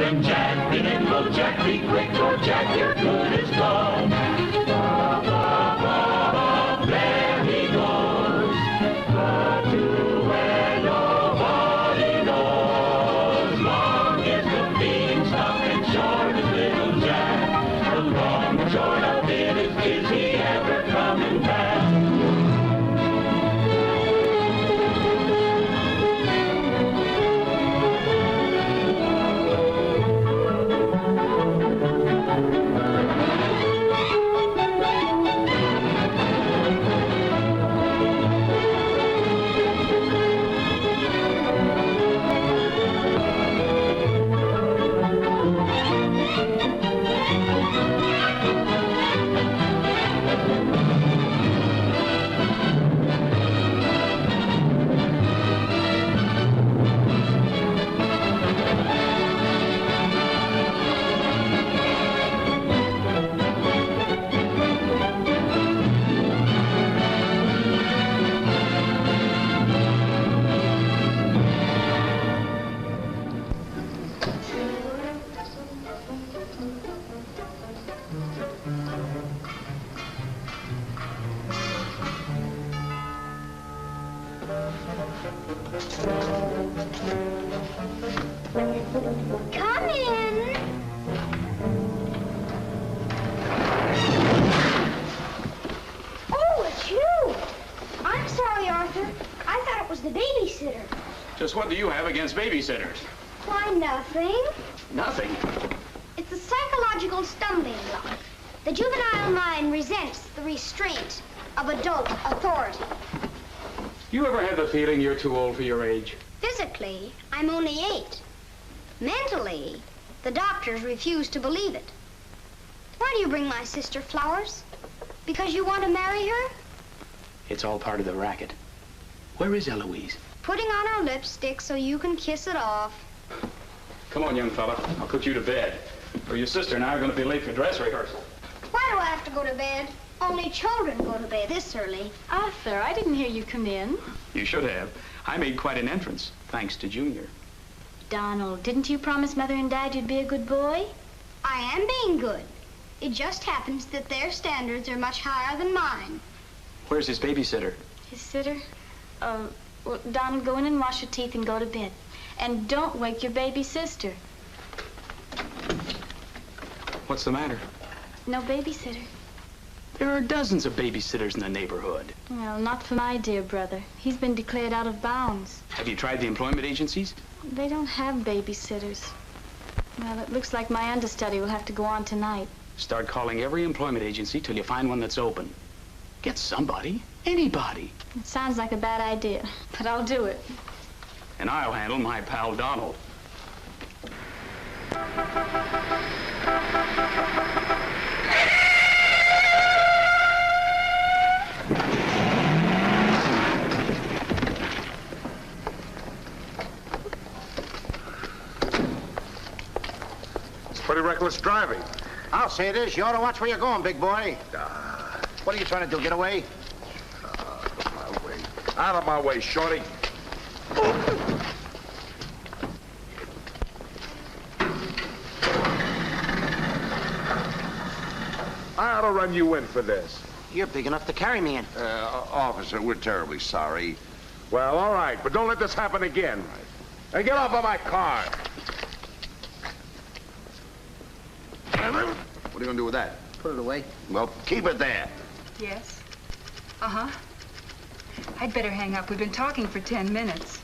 and Jack, Dinkle Jack, be quick or Jack, your good is gone. There he goes, but to where nobody knows. Long is the beanstalk and short is little Jack. The long and short of it is he ever coming back? Come in. Oh, it's you. I'm sorry, Arthur. I thought it was the babysitter. Just what do you have against babysitters? Why, nothing. Nothing. It's a psychological stumbling block. The juvenile mind resents the restraint of adult authority. You ever had the feeling you're too old for your age? Physically, I'm only 8. Mentally, the doctors refuse to believe it. Why do you bring my sister flowers? Because you want to marry her? It's all part of the racket. Where is Eloise? Putting on her lipstick so you can kiss it off. Come on, young fella. I'll put you to bed. Or your sister and I are going to be late for dress rehearsal. Why do I have to go to bed? Only children go to bed this early. Arthur, I didn't hear you come in. You should have. I made quite an entrance, thanks to Junior. Donald, didn't you promise Mother and Dad you'd be a good boy? I am being good. It just happens that their standards are much higher than mine. Where's his babysitter? His sitter? Well, Donald, go in and wash your teeth and go to bed. And don't wake your baby sister. What's the matter? No babysitter. There are dozens of babysitters in the neighborhood. Well, not for my dear brother. He's been declared out of bounds. Have you tried the employment agencies? They don't have babysitters. Well, it looks like my understudy will have to go on tonight. Start calling every employment agency till you find one that's open. Get somebody, anybody. It sounds like a bad idea, but I'll do it. And I'll handle my pal Donald. Pretty reckless driving. I'll say it is. You ought to watch where you're going, big boy. What are you trying to do, get away? Out of my way, shorty. I ought to run you in for this. You're big enough to carry me in. Officer, we're terribly sorry. Well, all right, but don't let this happen again. And get off of my car. What are you going to do with that? Put it away. Well, keep it there. Yes. Uh-huh. I'd better hang up. We've been talking for 10 minutes.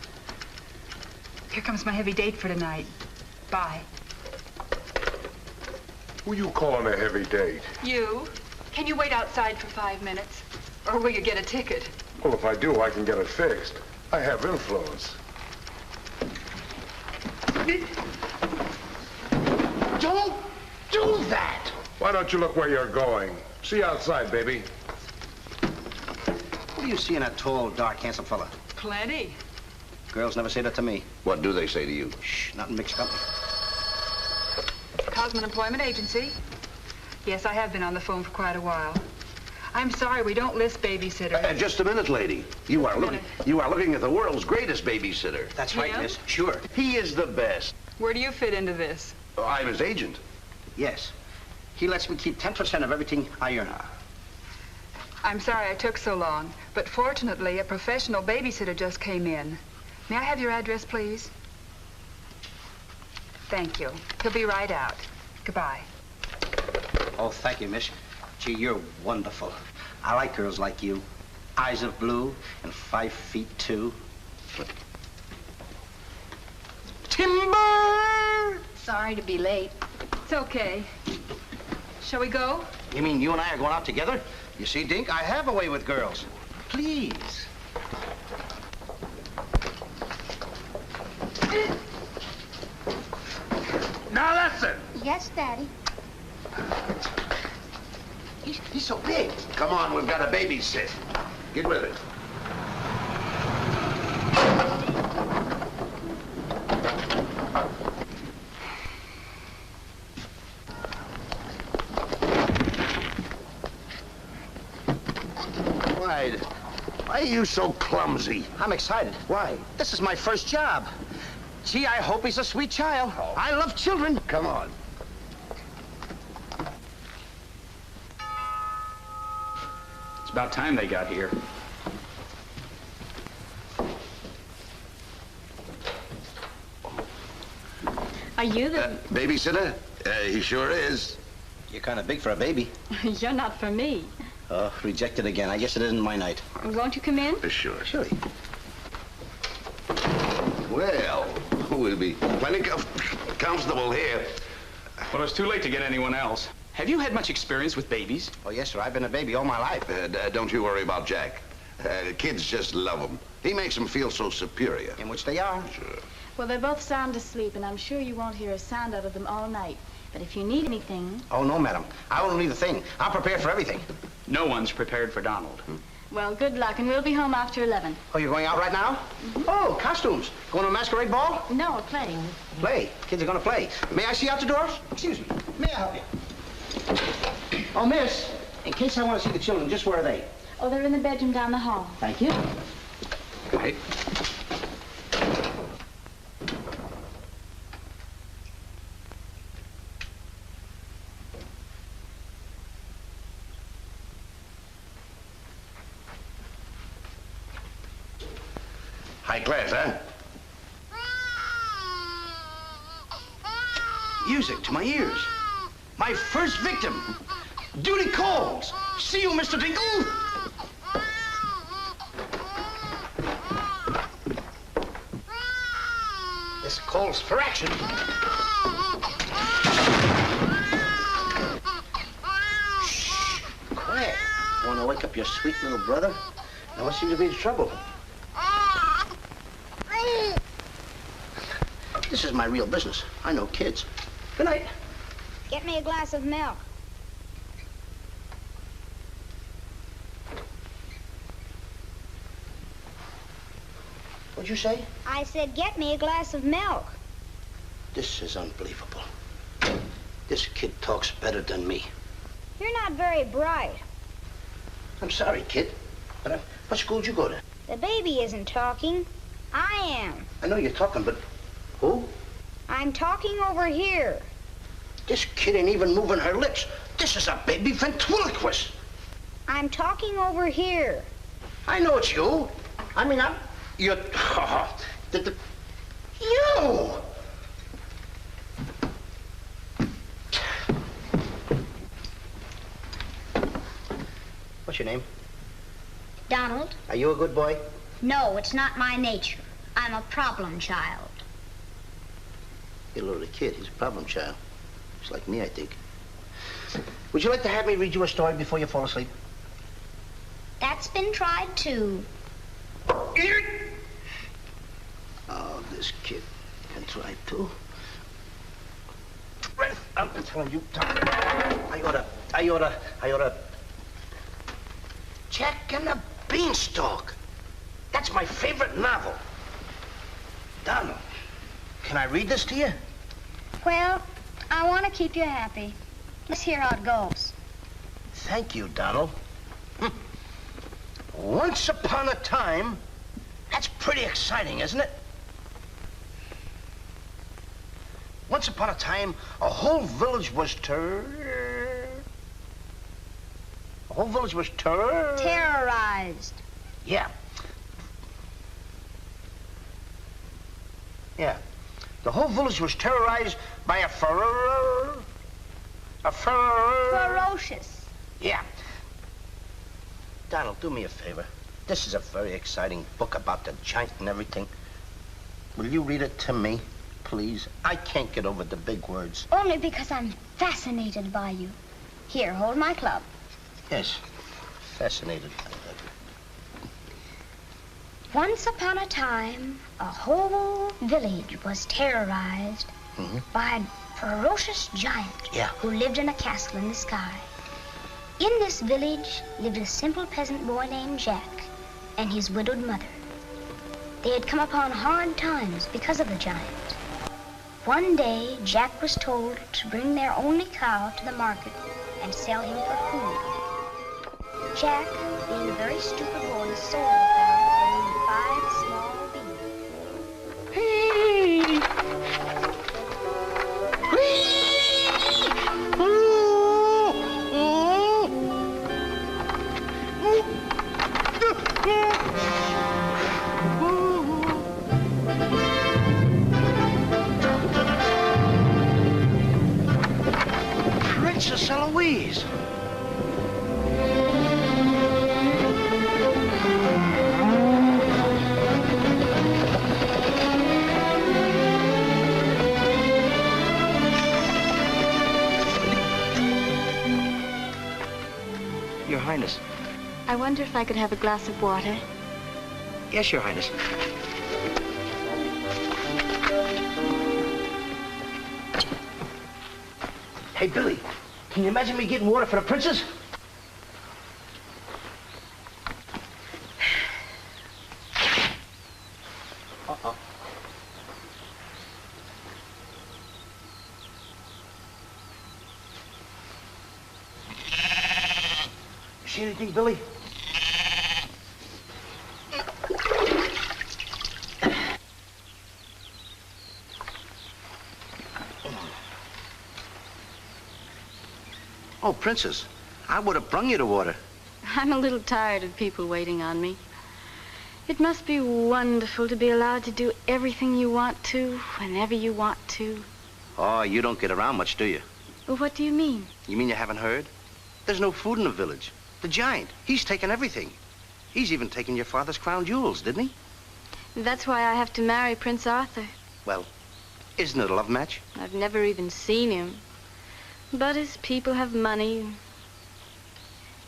Here comes my heavy date for tonight. Bye. Who you calling a heavy date? You? Can you wait outside for 5 minutes? Or will you get a ticket? Well, if I do, I can get it fixed. I have influence. Don't do that! Why don't you look where you're going? See you outside, baby. What do you see in a tall, dark, handsome fella? Plenty. Girls never say that to me. What do they say to you? Shh, not in mixed company. Cosman Employment Agency. Yes, I have been on the phone for quite a while. I'm sorry, we don't list babysitters. Just a minute, lady. You are looking at the world's greatest babysitter. That's right, Yeah? miss. Sure. He is the best. Where do you fit into this? I'm his agent. Yes. He lets me keep 10% of everything I earn. I'm sorry I took so long, but fortunately, a professional babysitter just came in. May I have your address, please? Thank you. He'll be right out. Goodbye. Oh, thank you, miss. Gee, you're wonderful. I like girls like you. Eyes of blue and 5 feet 2. Timber! Sorry to be late. It's okay. Shall we go? You mean you and I are going out together? You see, Dink, I have a way with girls. Please. Now listen. Yes, Daddy. He's so big. Come on, we've got a babysit. Get with it. Why are you so clumsy? I'm excited. Why? This is my first job. Gee, I hope he's a sweet child. I love children. Come on. It's about time they got here. Are you the... Babysitter? He sure is. You're kind of big for a baby. You're not for me. Oh, rejected again. I guess it isn't my night. Won't you come in? Sure. Sure. Well, we'll be plenty comfortable here. Well, it's too late to get anyone else. Have you had much experience with babies? Oh, yes, sir. I've been a baby all my life. Don't you worry about Jack. Kids just love him. He makes them feel so superior. In which they are. Sure. Well, they're both sound asleep, and I'm sure you won't hear a sound out of them all night. But if you need anything... Oh, no, madam. I won't need a thing. I'm prepared for everything. No one's prepared for Donald. Well, good luck, and we'll be home after 11. Oh, you're going out right now? Mm-hmm. Oh, costumes. Going to a masquerade ball? No, playing. Play. Kids are going to play. May I see out the doors? Excuse me. May I help you? Oh, miss, in case I want to see the children, just where are they? Oh, they're in the bedroom down the hall. Thank you. Right. High class, huh? Music to my ears. My first victim. Duty calls. See you, Mr. Dinkle. This calls for action. Shh. Quiet. Want to wake up your sweet little brother? Now, what seems to be the trouble? This is my real business. I know kids. Good night. Get me a glass of milk. What'd you say? I said, get me a glass of milk. This is unbelievable. This kid talks better than me. You're not very bright. I'm sorry, kid, but what school'd you go to? The baby isn't talking. I am. I know you're talking, but who? I'm talking over here. This kid ain't even moving her lips. This is a baby ventriloquist. I'm talking over here. I know it's you. I mean, you're... You! What's your name? Donald? Are you a good boy? No, it's not my nature. I'm a problem child. You're a little kid. He's a problem child. He's like me, I think. Would you like to have me read you a story before you fall asleep? That's been tried too. Oh, this kid can try too. I'm telling you, Tom. I oughta. Jack and the Beanstalk. That's my favorite novel. Donald, can I read this to you? Well, I want to keep you happy. Let's hear how it goes. Thank you, Donald. Once upon a time, that's pretty exciting, isn't it? Once upon a time, a whole village was terrorized. Yeah. Yeah. The whole village was terrorized by a Ferocious. Yeah. Donald, do me a favor. This is a very exciting book about the giant and everything. Will you read it to me, please? I can't get over the big words. Only because I'm fascinated by you. Here, hold my club. Yes, fascinated. Once upon a time, a whole village was terrorized by a ferocious giant who lived in a castle in the sky. In this village lived a simple peasant boy named Jack and his widowed mother. They had come upon hard times because of the giant. One day, Jack was told to bring their only cow to the market and sell him for food. Jack, being a very stupid boy, sold the cow for only 5 small beans. Princess Eloise. Your Highness. I wonder if I could have a glass of water. Yes, Your Highness. Hey, Billy, can you imagine me getting water for the princess? Uh-oh. You see anything, Billy? Oh, Princess, I would have brung you the water. I'm a little tired of people waiting on me. It must be wonderful to be allowed to do everything you want to, whenever you want to. Oh, you don't get around much, do you? Well, what do you mean? You mean you haven't heard? There's no food in the village. The giant, he's taken everything. He's even taken your father's crown jewels, didn't he? That's why I have to marry Prince Arthur. Well, isn't it a love match? I've never even seen him. But his people have money.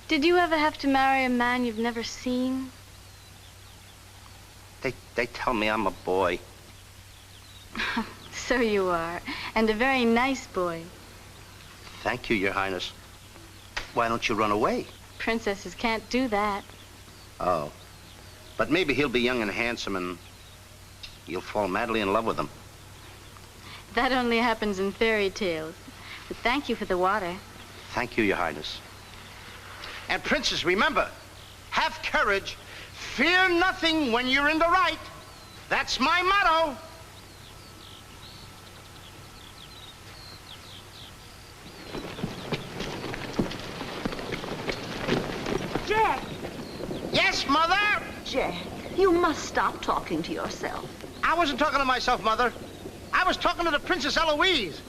Did you ever have to marry a man you've never seen? They tell me I'm a boy. So you are, and a very nice boy. Thank you, Your Highness. Why don't you run away? Princesses can't do that. Oh. But maybe he'll be young and handsome and you'll fall madly in love with him. That only happens in fairy tales. But thank you for the water. Thank you, Your Highness. And Princess, remember, have courage. Fear nothing when you're in the right. That's my motto. Jack! Yes, Mother? Jack, you must stop talking to yourself. I wasn't talking to myself, Mother. I was talking to the Princess Eloise.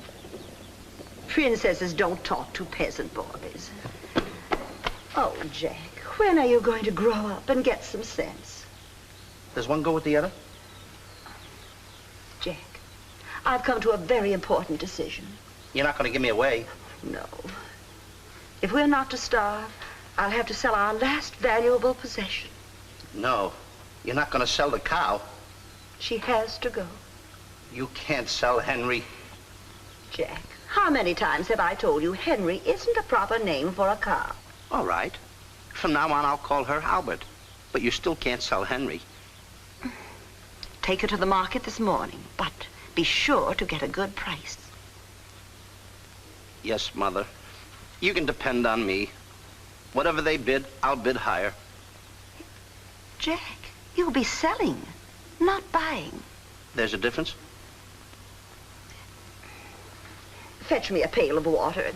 Princesses don't talk to peasant boys. Oh, Jack, when are you going to grow up and get some sense? Does one go with the other? Jack, I've come to a very important decision. You're not going to give me away. No. If we're not to starve, I'll have to sell our last valuable possession. No, you're not going to sell the cow. She has to go. You can't sell Henry. Jack, how many times have I told you Henry isn't a proper name for a cow? All right. From now on, I'll call her Albert. But you still can't sell Henry. Take her to the market this morning, but be sure to get a good price. Yes, Mother. You can depend on me. Whatever they bid, I'll bid higher. Jack, you'll be selling, not buying. There's a difference? fetch me a pail of water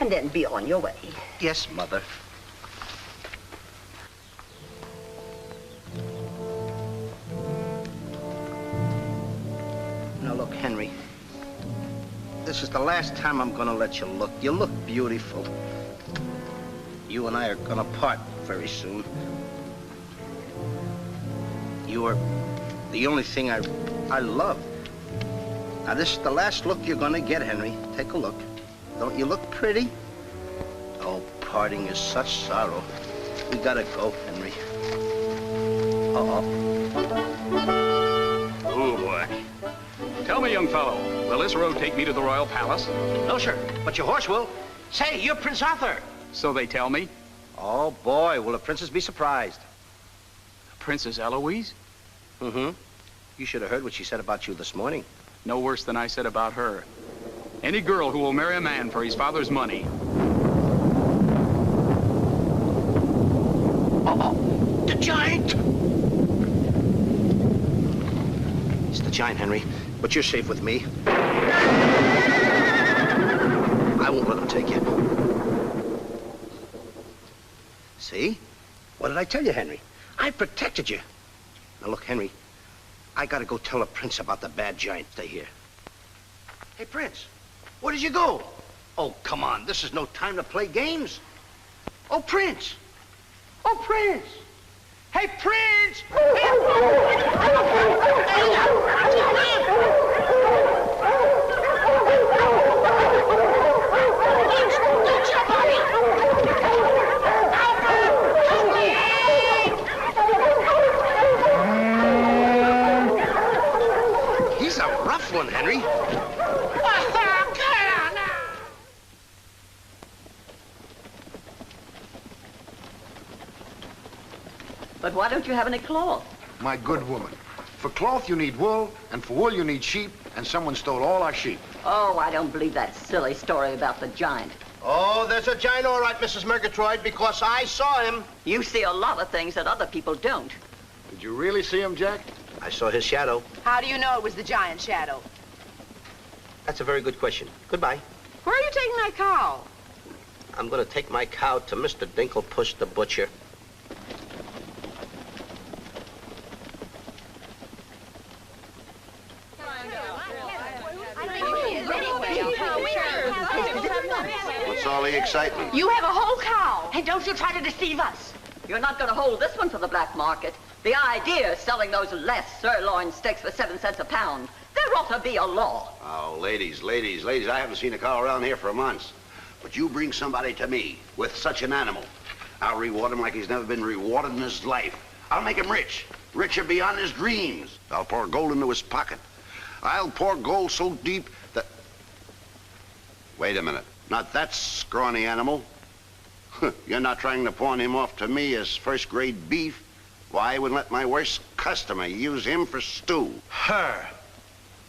and then be on your way. Yes, Mother. Now, look, Henry. This is the last time I'm gonna let you look. You look beautiful. You and I are gonna part very soon. You are the only thing I love. Now, this is the last look you're gonna get, Henry. Take a look. Don't you look pretty? Oh, parting is such sorrow. We gotta go, Henry. Uh-oh. Oh, boy. Tell me, young fellow, will this road take me to the Royal Palace? No, sir, but your horse will. Say, you're Prince Arthur. So they tell me. Oh, boy, will the princess be surprised. Princess Eloise? Mm-hmm. You should have heard what she said about you this morning. No worse than I said about her. Any girl who will marry a man for his father's money. Uh-oh, the giant! It's the giant, Henry, but you're safe with me. I won't let him take you. See? What did I tell you, Henry? I protected you. Now, look, Henry, I gotta go tell the prince about the bad giant. Stay here. Hey, Prince, where did you go? Oh, come on, this is no time to play games. Oh, Prince! Oh, Prince! Hey, Prince! He's a rough one, Henry. But why don't you have any cloth? My good woman, for cloth you need wool, and for wool you need sheep, and someone stole all our sheep. Oh, I don't believe that silly story about the giant. Oh, there's a giant all right, Mrs. Murgatroyd, because I saw him. You see a lot of things that other people don't. Did you really see him, Jack? I saw his shadow. How do you know it was the giant shadow? That's a very good question. Goodbye. Where are you taking that cow? I'm going to take my cow to Mr. Dinklepuss the butcher. What's all the excitement? You have a whole cow. And don't you try to deceive us. You're not going to hold this one for the black market. The idea is selling those less sirloin steaks for 7 cents a pound. There ought to be a law. Oh, ladies, I haven't seen a cow around here for months. But you bring somebody to me with such an animal, I'll reward him like he's never been rewarded in his life. I'll make him rich, richer beyond his dreams. I'll pour gold into his pocket. I'll pour gold so deep that... Wait a minute. Not that scrawny animal. You're not trying to pawn him off to me as first-grade beef? Why, I wouldn't let my worst customer use him for stew. Her.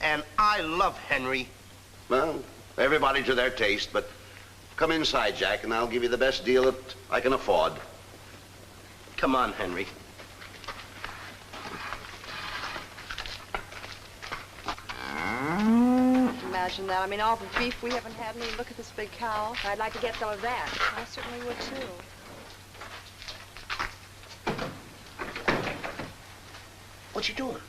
And I love Henry. Well, everybody to their taste, but come inside, Jack, and I'll give you the best deal that I can afford. Come on, Henry. Imagine that. I mean, all the beef we haven't had. I mean, look at this big cow. I'd like to get some of that. I certainly would, too. What you doing?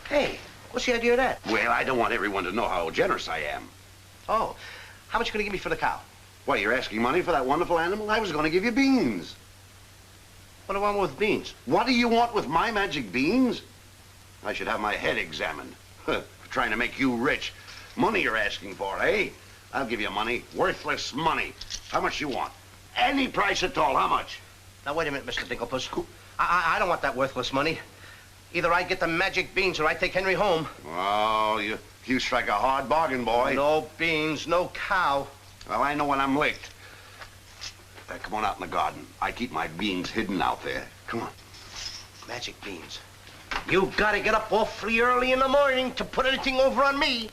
Hey, what's the idea of that? Well, I don't want everyone to know how generous I am. Oh, how much you gonna give me for the cow? Why, you're asking money for that wonderful animal? I was going to give you beans. What do I want with beans? What do you want with my magic beans? I should have my head examined. For trying to make you rich. Money you're asking for, eh? I'll give you money. Worthless money. How much you want? Any price at all. How much? Now, wait a minute, Mr. Dinklepuss. I don't want that worthless money. Either I get the magic beans or I take Henry home. Oh, you strike a hard bargain, boy. No beans, no cow. Well, I know when I'm licked. Come on out in the garden. I keep my beans hidden out there. Come on. Magic beans. You gotta get up awfully early in the morning to put anything over on me.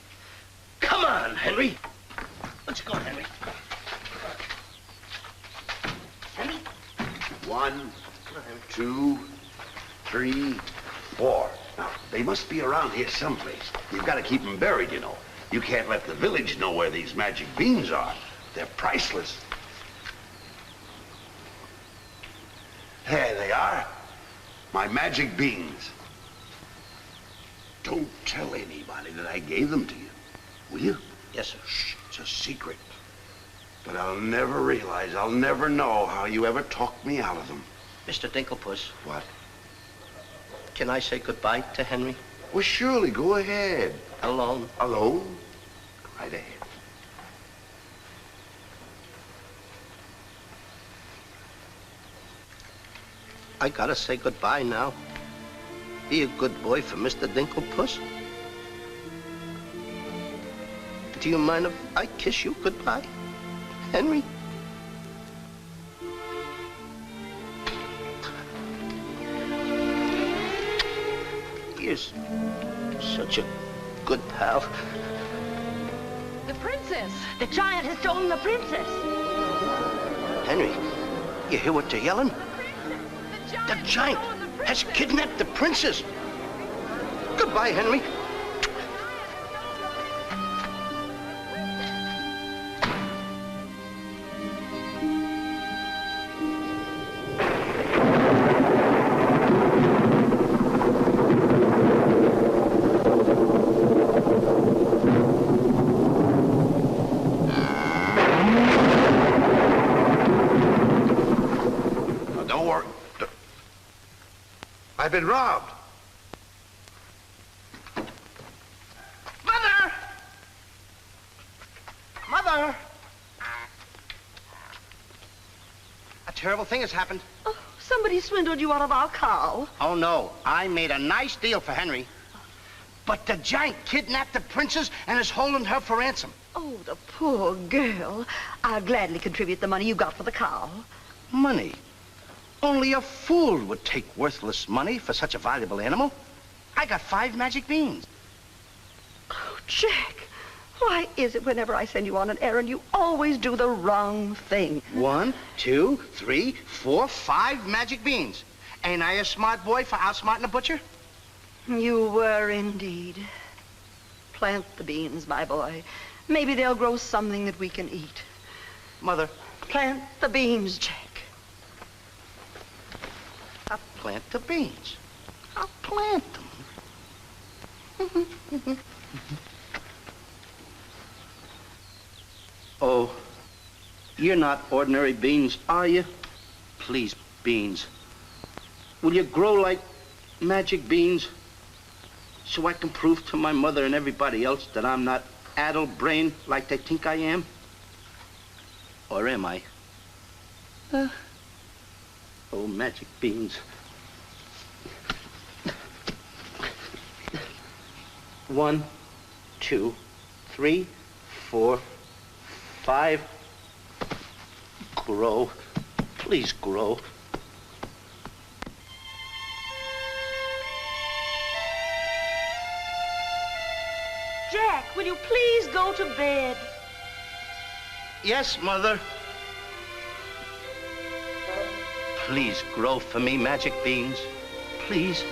Come on, Henry. Let's go, Henry. Henry? 1, 2, 3, 4. Now, they must be around here someplace. You've got to keep them buried, you know. You can't let the village know where these magic beans are. They're priceless. There they are. My magic beans. Don't tell anybody that I gave them to you. Will you? Yes, sir. Shh, it's a secret. But I'll never realize, I'll never know how you ever talked me out of them. Mr. Dinklepuss. What? Can I say goodbye to Henry? Well, surely, go ahead. Alone? Alone? Go right ahead. I gotta say goodbye now. Be a good boy for Mr. Dinklepuss. Do you mind if I kiss you goodbye, Henry? You're such a good pal. The princess. The giant has stolen the princess. Henry, you hear what they're yelling? The giant has kidnapped the princess. Goodbye, Henry. Don't worry. I've been robbed. Mother! Mother! A terrible thing has happened. Oh, somebody swindled you out of our cow. Oh, no. I made a nice deal for Henry. But the giant kidnapped the princess and is holding her for ransom. Oh, the poor girl. I'll gladly contribute the money you got for the cow. Money? Only a fool would take worthless money for such a valuable animal. I got 5 magic beans. Oh, Jack, why is it whenever I send you on an errand, you always do the wrong thing? 1, 2, 3, 4, 5 magic beans. Ain't I a smart boy for outsmarting a butcher? You were indeed. Plant the beans, my boy. Maybe they'll grow something that we can eat. Mother, Plant the beans, Jack. I'll plant the beans. I'll plant them. Oh, you're not ordinary beans, are you? Please, beans. Will you grow like magic beans so I can prove to my mother and everybody else that I'm not addle-brained like they think I am? Or am I? Oh, magic beans. 1, 2, 3, 4, 5. Grow. Please grow. Jack, will you please go to bed? Yes, Mother. Please grow for me, magic beans. Please.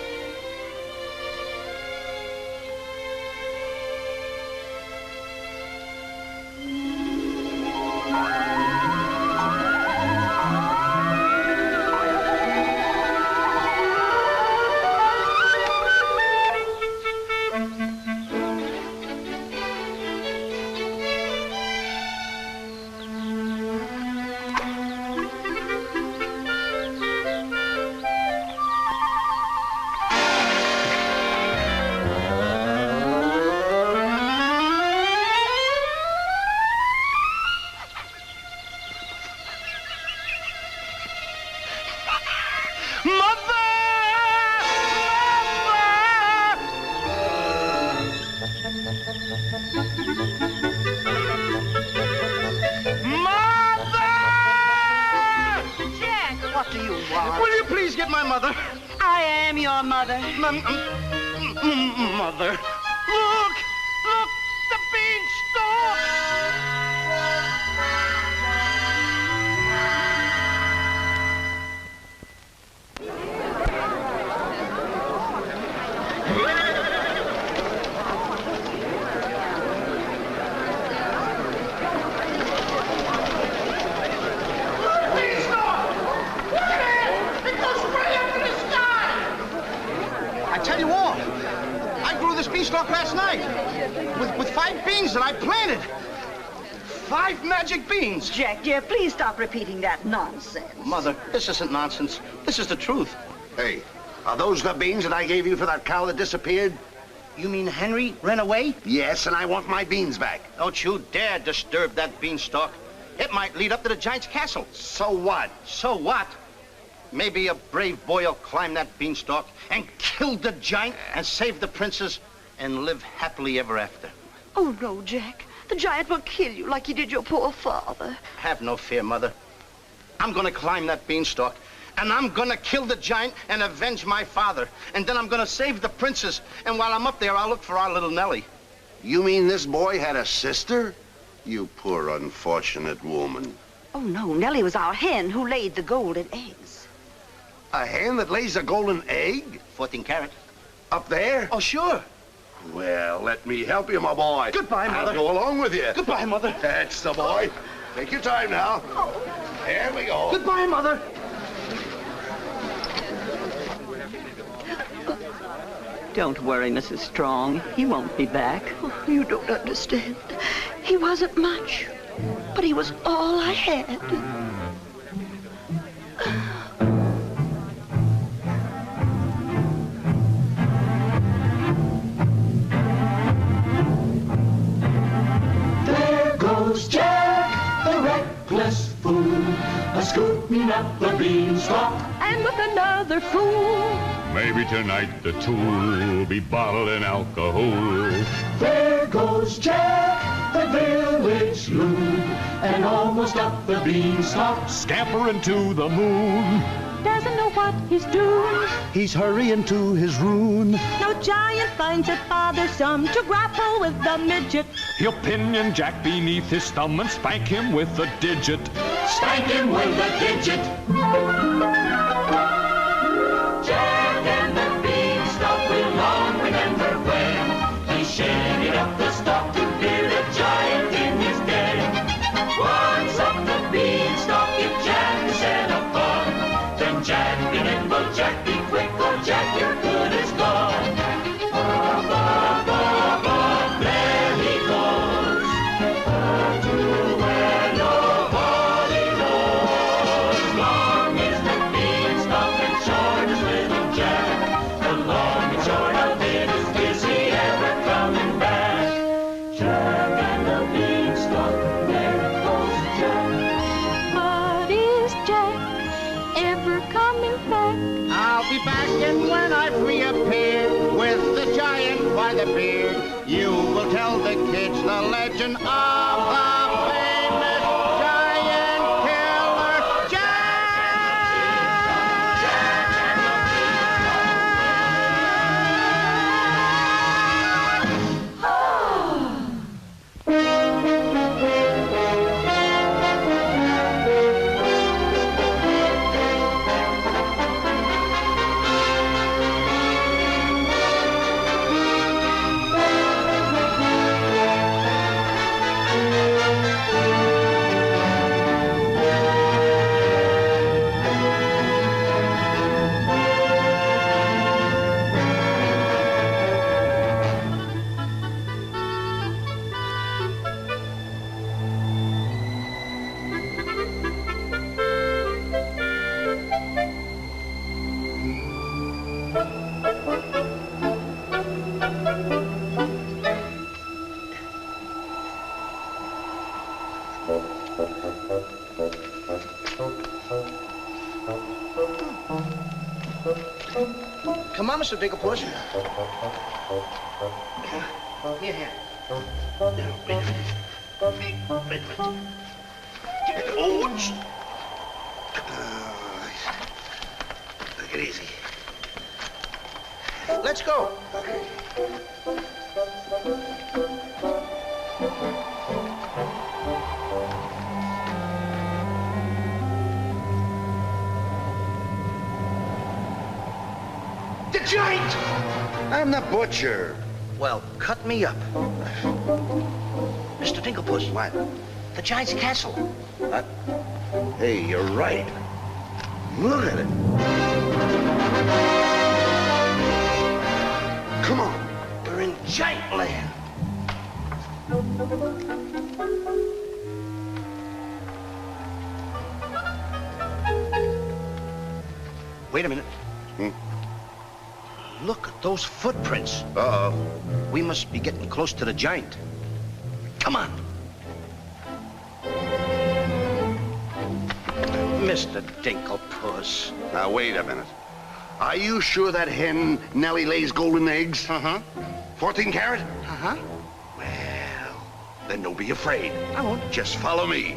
Mother, look! Look! The beanstalk! 5 magic beans. Jack, dear, please stop repeating that nonsense. Mother, this isn't nonsense. This is the truth. Hey, are those the beans that I gave you for that cow that disappeared? You mean Henry ran away? Yes, and I want my beans back. Don't you dare disturb that beanstalk. It might lead up to the giant's castle. So what? So what? Maybe a brave boy will climb that beanstalk and kill the giant and save the princess and live happily ever after. Oh, no, Jack. The giant will kill you like he did your poor father. Have no fear, Mother. I'm gonna climb that beanstalk, and I'm gonna kill the giant and avenge my father. And then I'm gonna save the princess. And while I'm up there, I'll look for our little Nellie. You mean this boy had a sister? You poor unfortunate woman. Oh, no. Nellie was our hen who laid the golden eggs. A hen that lays a golden egg? 14 carat. Up there? Oh, sure. Well, let me help you, my boy. Goodbye, Mother. I'll go along with you. Goodbye, Mother. That's the boy. Take your time now. There we go. Goodbye, Mother. Don't worry, Mrs. Strong. He won't be back. Oh, you don't understand. He wasn't much, but he was all I had. Jack, the reckless fool, a-scooting up the beanstalk, And with another fool. Maybe tonight the tool will be bottling alcohol. There goes Jack, the village loon, and almost up the beanstalk, Scampering to the moon. Doesn't know what he's doing. He's hurrying to his ruin. No giant finds it bothersome to grapple with the midget. He'll pinion Jack beneath his thumb and spank him with a digit. spank him with a digit. Jack and the Beanstalk will long remember when he shaded up the stalk to hear the giant in his den. Once up the Beanstalk, if Jack set a fun, then Jack be nimble, Jack be quick, or Jack your good is gone. Up, up, up, up, there he goes, up to where nobody knows. Long is the Beanstalk and short is little Jack. The long and short of it is he ever coming back? Jack and the Beanstalk, there goes Jack. But is Jack ever coming back? I'll be back, and when I've reappeared with the giant by the beard, you will tell the kids the legend of the famous giant killer Come on, Mr. Dinklepuss. Here, here. Now, wait a minute. Wait a minute. Oh, take it easy. Let's go. The giant! I'm the butcher. Well, cut me up. Mr. Dinklepuss. What? The giant's castle. What? Hey, you're right. Look at it. Come on. We're in giant land. Wait a minute. Look at those footprints. Uh-oh. We must be getting close to the giant. Come on. Mr. Dinklepuss. Now, wait a minute. Are you sure that hen Nellie lays golden eggs? Uh-huh. 14 karat? Uh-huh. Well, then don't be afraid. I won't. Just follow me.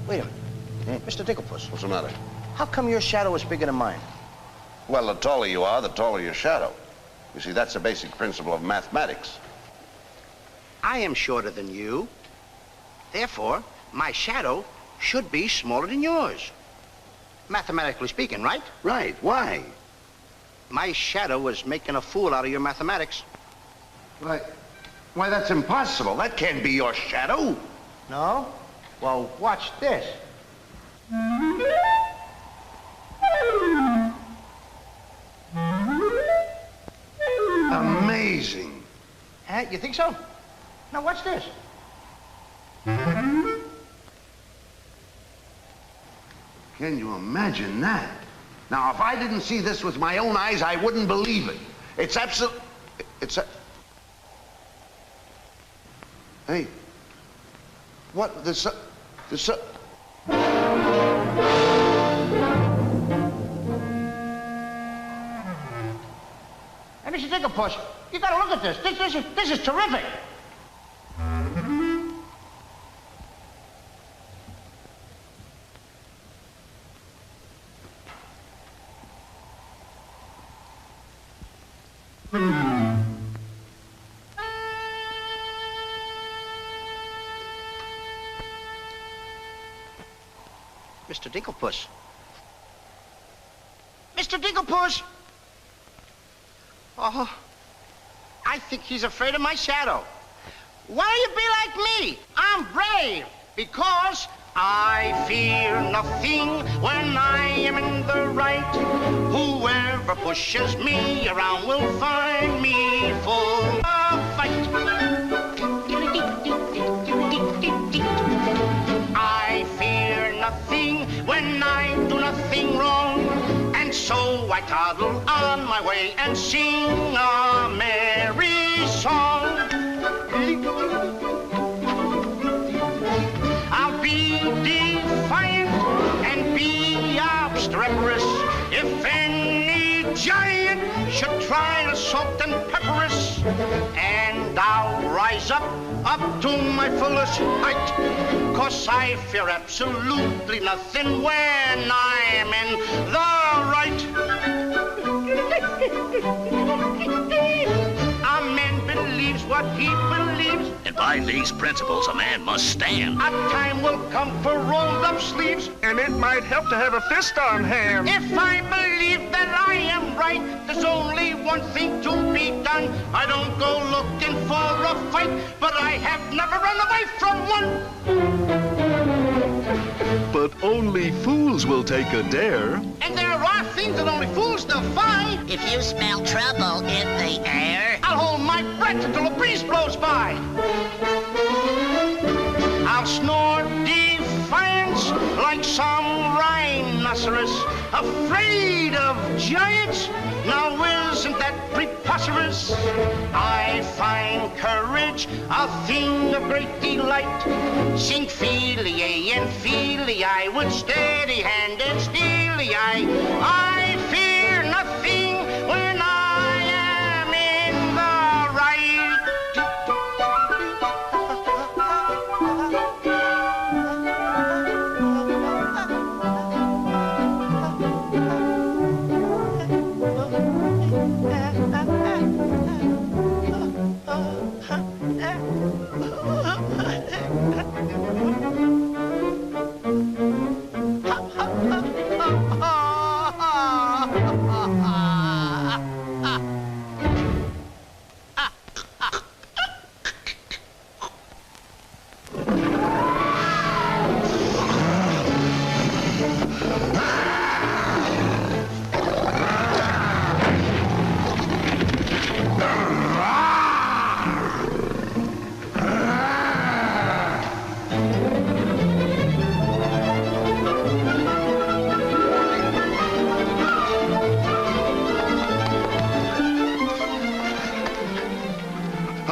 Wait a minute. Mr. Dinklepuss. What's the matter? How come your shadow is bigger than mine? Well, the taller you are, the taller your shadow. You see, that's a basic principle of mathematics. I am shorter than you. Therefore, my shadow should be smaller than yours. Mathematically speaking, right? Right. Why? My shadow was making a fool out of your mathematics. Why, that's impossible. That can't be your shadow. No? Well, watch this. Amazing. You think so? Now, watch this. Can you imagine that? Now, if I didn't see this with my own eyes, I wouldn't believe it. It's absolute... Hey. What? Hey, Mr. Dinklepuss, you gotta look at this. This is terrific. Mr. Dinklepuss. Mr. Dinklepuss! Oh, I think he's afraid of my shadow. Why don't you be like me? I'm brave because I fear nothing when I am in the right. Whoever pushes me around will find me full of fight. I fear nothing when I do nothing wrong. And so I toddle on my way and sing a merry song. I'll be defiant and be obstreperous if any giant should try to salt and pepper us. And I'll rise up to my fullest height, 'cause I fear absolutely nothing when I'm in the right. A man believes what he believes, and by these principles a man must stand. A time will come for rolled up sleeves, and it might help to have a fist on hand. If I believe that I am right, there's only one thing to be done. I don't go looking for a fight, but I have never run away from one. But only fools will take a dare. And there are things that only fools defy. If you smell trouble in the air, I'll hold my breath until a breeze blows by. I'll snore defiance like some rhinoceros, afraid of giants. Now isn't that preposterous? I find courage a thing of great delight. Sing Feely and Feely, I with steady hand and steely eye. I fear nothing when I am in the right.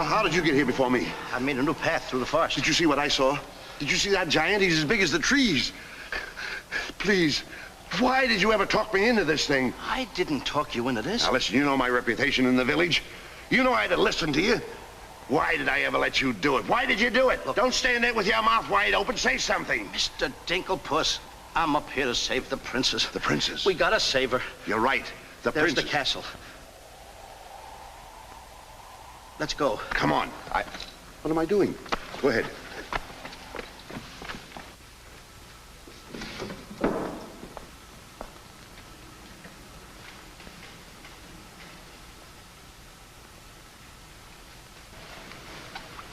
How did you get here before me? I made a new path through the forest. Did you see what I saw? Did you see that giant? He's as big as the trees. Please, why did you ever talk me into this thing? I didn't talk you into this. Now, listen, you know my reputation in the village. You know I had to listen to you. Why did I ever let you do it? Why did you do it? Look, don't stand there with your mouth wide open. Say something. Mr. Dinklepuss, I'm up here to save the princess. The princess? We gotta save her. You're right. There's princess. the castle. Let's go. Come on. What am I doing? Go ahead.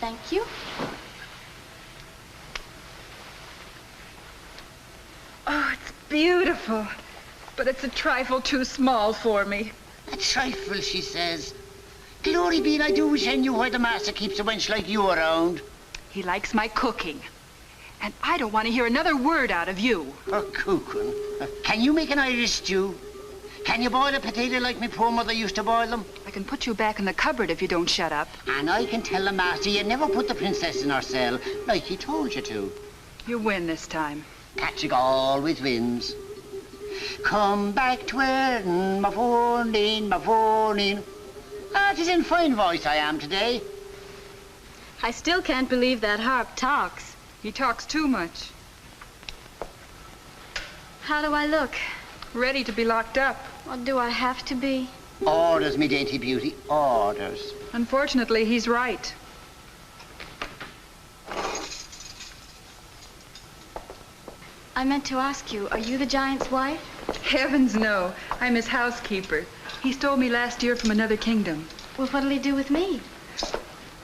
Thank you. Oh, it's beautiful. But it's a trifle too small for me. A trifle, she says. Glory be, I do wish I knew why the master keeps a wench like you around. He likes my cooking. And I don't want to hear another word out of you. Oh, cooking. Can you make an Irish stew? Can you boil a potato like my poor mother used to boil them? I can put you back in the cupboard if you don't shut up. And I can tell the master you never put the princess in her cell, like he told you to. You win this time. Patrick always wins. Come back to Erin, my phone my phone. Ah, 'tis in fine voice I am today. I still can't believe that harp talks. He talks too much. How do I look? Ready to be locked up. Or do I have to be? Orders, me dainty beauty, orders. Unfortunately, he's right. I meant to ask you, are you the giant's wife? Heavens, no. I'm his housekeeper. He stole me last year from another kingdom. Well, what'll he do with me?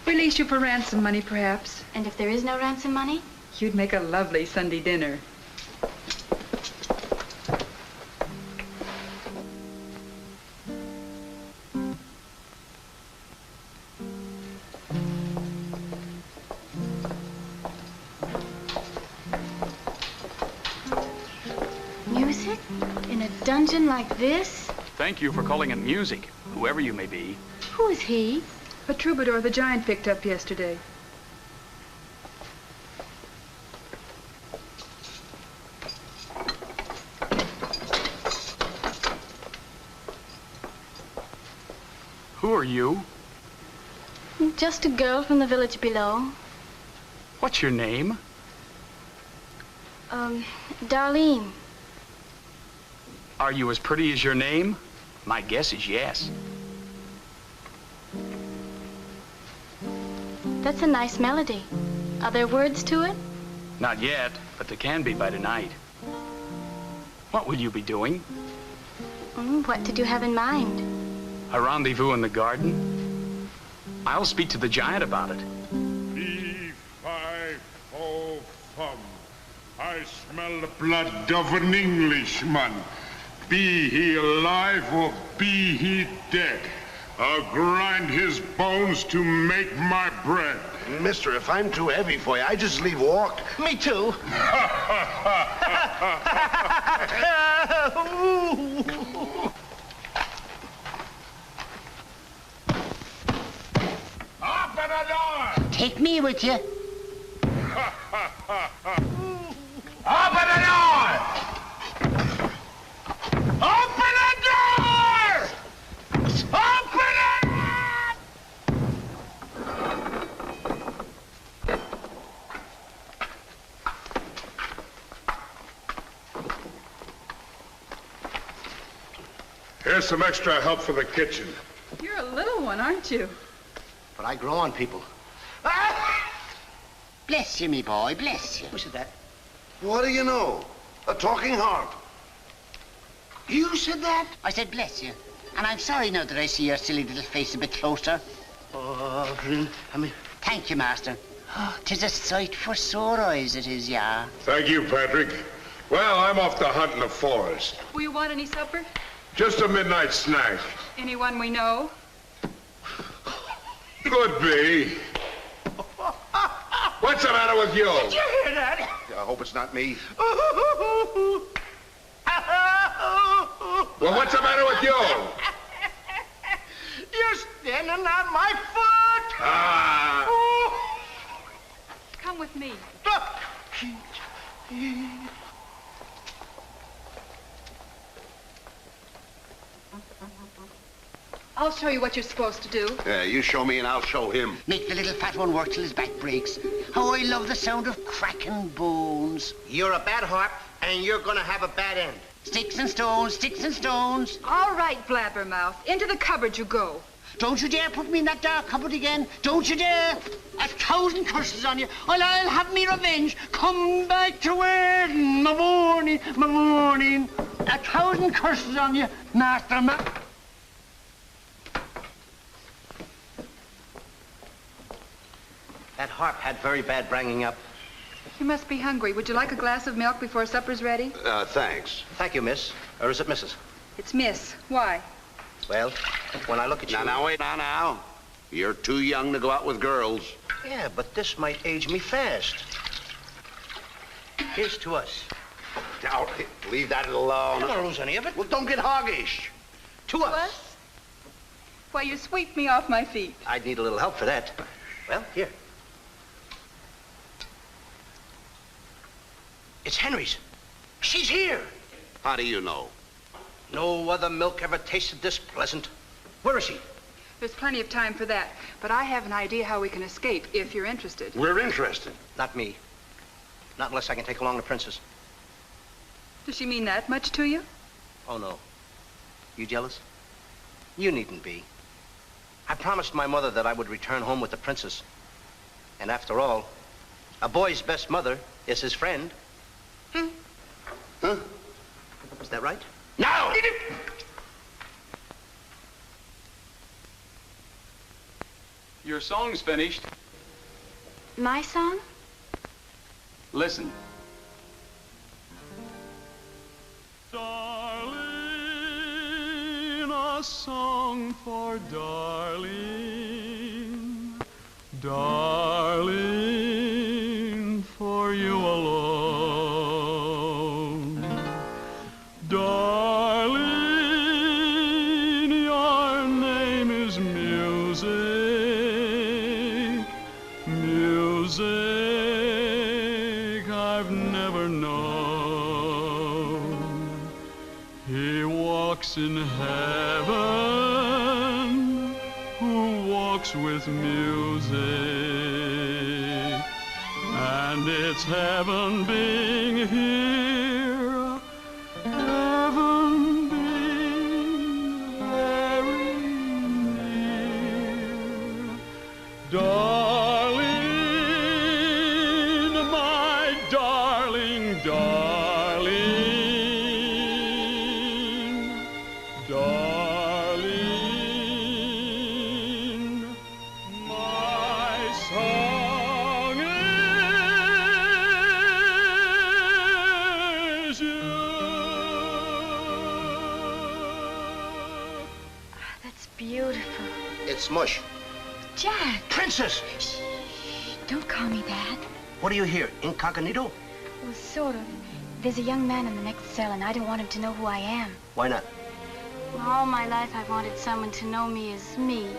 Release you for ransom money, perhaps. And if there is no ransom money? You'd make a lovely Sunday dinner. Music? In a dungeon like this? Thank you for calling it music, whoever you may be. Who is he? A troubadour the giant picked up yesterday. Who are you? Just a girl from the village below. What's your name? Darlene. Are you as pretty as your name? My guess is yes. That's a nice melody. Are there words to it? Not yet, but there can be by tonight. What will you be doing? What did you have in mind? A rendezvous in the garden? I'll speak to the giant about it. Fee-fi-fo-fum. I smell the blood of an Englishman. Be he alive or be he dead, I'll grind his bones to make my bread. Mister, if I'm too heavy for you, I just leave walk. Me too. Open the door! Take me with you. Open the door! Open the door! Open it! Here's some extra help for the kitchen. You're a little one, aren't you? But I grow on people. Bless you, me boy, bless you. Who said that? What do you know? A talking harp. You said that? I said bless you. And I'm sorry now that I see your silly little face a bit closer. Oh, Thank you, master. Oh, 'tis a sight for sore eyes, it is, yeah. Thank you, Patrick. Well, I'm off to hunt in the forest. Will you want any supper? Just a midnight snack. Anyone we know? Could be. What's the matter with you? Did you hear that? I hope it's not me. Well, what's the matter with you? You're standing on my foot! Ah, I'll show you what you're supposed to do. Yeah, you show me and I'll show him. Make the little fat one work till his back breaks. How I love the sound of cracking bones. You're a bad harp, and you're gonna have a bad end. Sticks and stones, sticks and stones. All right, Blabbermouth. Into the cupboard you go. Don't you dare put me in that dark cupboard again. Don't you dare. 1,000 curses on you. Well, I'll have me revenge. Come back to where my morning, my morning. 1,000 curses on you, Master That harp had very bad bringing up. You must be hungry. Would you like a glass of milk before supper's ready? Thanks. Thank you, miss. Or is it Mrs.? It's Miss. Why? Well, when I look at you... Now, wait, now. You're too young to go out with girls. Yeah, but this might age me fast. Here's to us. Now, leave that alone. I don't want to lose any of it. Well, don't get hoggish. To us. Why, you sweep me off my feet. I'd need a little help for that. Well, here. It's Henry's. She's here. How do you know? No other milk ever tasted this pleasant. Where is she? There's plenty of time for that. But I have an idea how we can escape, if you're interested. We're interested. Not me. Not unless I can take along the princess. Does she mean that much to you? Oh, no. You jealous? You needn't be. I promised my mother that I would return home with the princess. And after all, a boy's best mother is his friend. Huh? Is that right? No! Your song's finished. My song? Listen. Darling, a song for darling, darling, for you alone. Darling, your name is music, music I've never known. He walks in heaven, who walks with music, and it's heaven being here, heaven being very near. Darling, my darling, darling, darling, my song is you. That's beautiful. It's mush. Jack! Princess! Shh, don't call me that. What do you hear? Incognito? Well, sort of. There's a young man in the next cell, and I don't want him to know who I am. Why not? Well, all my life I've wanted someone to know me as me,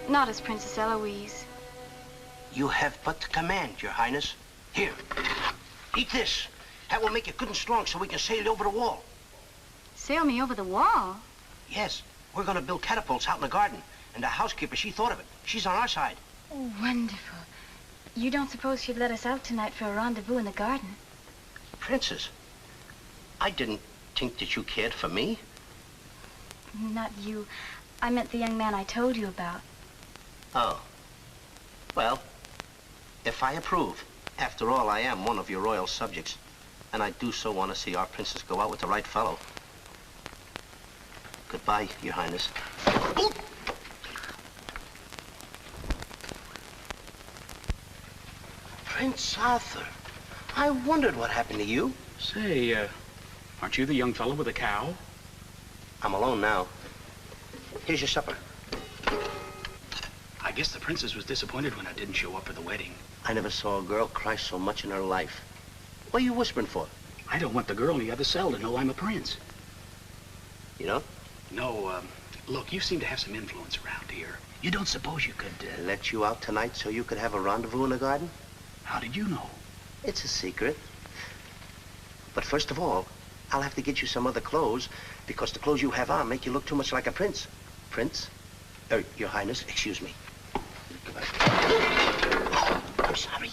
not as Princess Eloise. You have but to command, Your Highness. Here, eat this. That will make you good and strong so we can sail you over the wall. Sail me over the wall? Yes, we're going to build catapults out in the garden. And the housekeeper, she thought of it. She's on our side. Oh, wonderful. You don't suppose she'd let us out tonight for a rendezvous in the garden? Princess, I didn't think that you cared for me. Not you. I meant the young man I told you about. Oh. Well, if I approve, after all, I am one of your royal subjects. And I do so want to see our princess go out with the right fellow. Goodbye, Your Highness. Ooh! Prince Arthur, I wondered what happened to you. Say, aren't you the young fellow with the cow? I'm alone now. Here's your supper. I guess the princess was disappointed when I didn't show up for the wedding. I never saw a girl cry so much in her life. What are you whispering for? I don't want the girl in the other cell to know I'm a prince. You know? No, look, you seem to have some influence around here. You don't suppose you could, let you out tonight so you could have a rendezvous in the garden? How did you know? It's a secret. But first of all, I'll have to get you some other clothes because the clothes you have on make you look too much like a prince. Prince, Your Highness, excuse me. Oh, I'm sorry.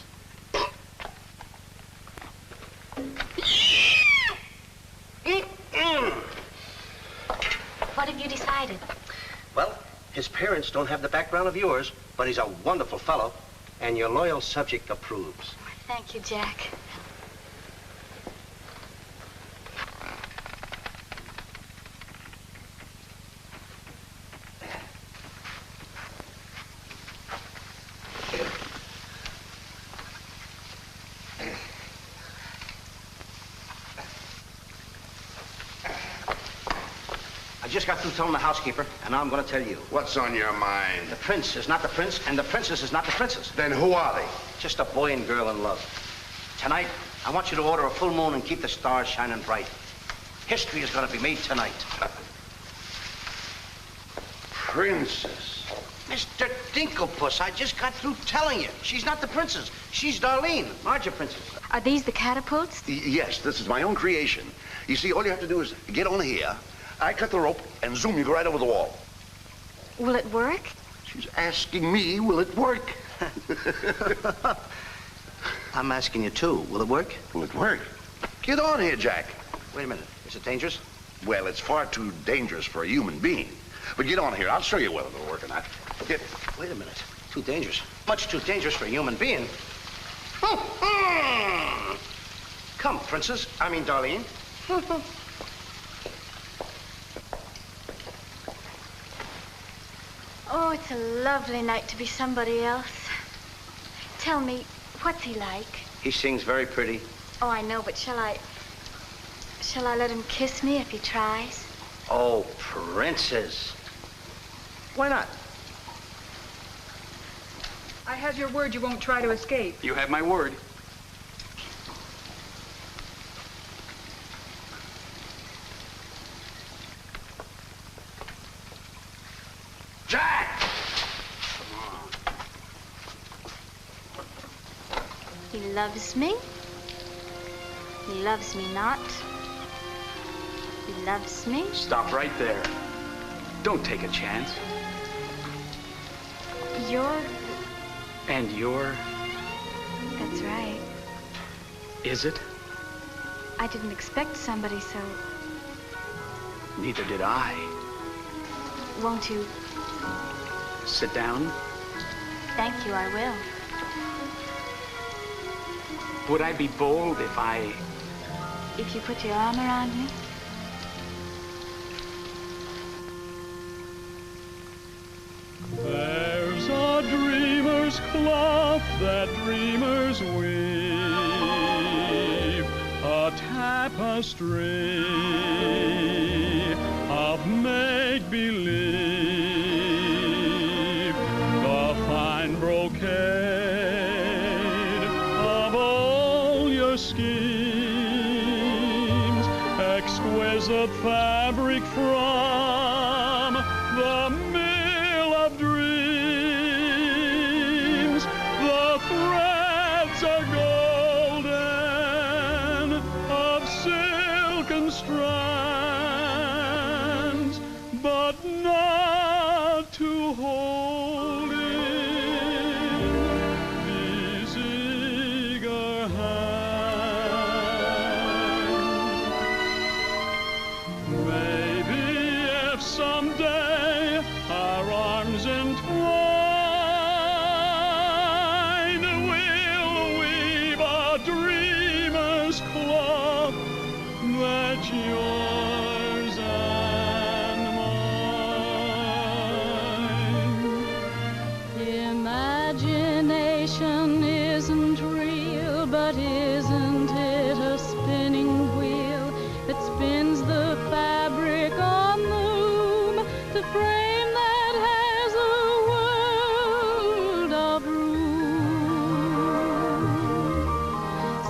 What have you decided? Well, his parents don't have the background of yours, but he's a wonderful fellow, and your loyal subject approves. Thank you, Jack. I just got through telling the housekeeper, and now I'm going to tell you. What's on your mind? The prince is not the prince, and the princess is not the princess. Then who are they? Just a boy and girl in love. Tonight, I want you to order a full moon and keep the stars shining bright. History is going to be made tonight. Princess. Mr. Dinklepuss, I just got through telling you. She's not the princess. She's Darlene, larger princess. Are these the catapults? Yes, this is my own creation. You see, all you have to do is get on here. I cut the rope, and zoom, you go right over the wall. Will it work? She's asking me, will it work? I'm asking you, too. Will it work? Will it work? Get on here, Jack. Wait a minute. Is it dangerous? Well, it's far too dangerous for a human being. But get on here. I'll show you whether it'll work or not. Get. Wait a minute. Too dangerous. Much too dangerous for a human being. Come, princess. I mean, Darlene. Oh, it's a lovely night to be somebody else. Tell me, what's he like? He sings very pretty. Oh, I know, but shall I let him kiss me if he tries? Oh, princess. Why not? I have your word you won't try to escape. You have my word. Jack! He loves me. He loves me not. He loves me. Stop right there. Don't take a chance. You're... And you're... That's right. Is it? I didn't expect somebody so... Neither did I. Won't you? Sit down. Thank you, I will. Would I be bold if I... If you put your arm around me? There's a dreamer's cloth that dreamers weave, a tapestry of make-believe, the fine brocade of all your schemes, exquisite fabric from the mill of dreams. The threads are golden, of silken strands, but not to hold in these eager hands. Maybe if someday our arms entwine, we'll weave a dreamer's cloth that's yours and mine. Imagination isn't real, but isn't it a spinning wheel that spins the fabric on the loom, the frame that has a world of room?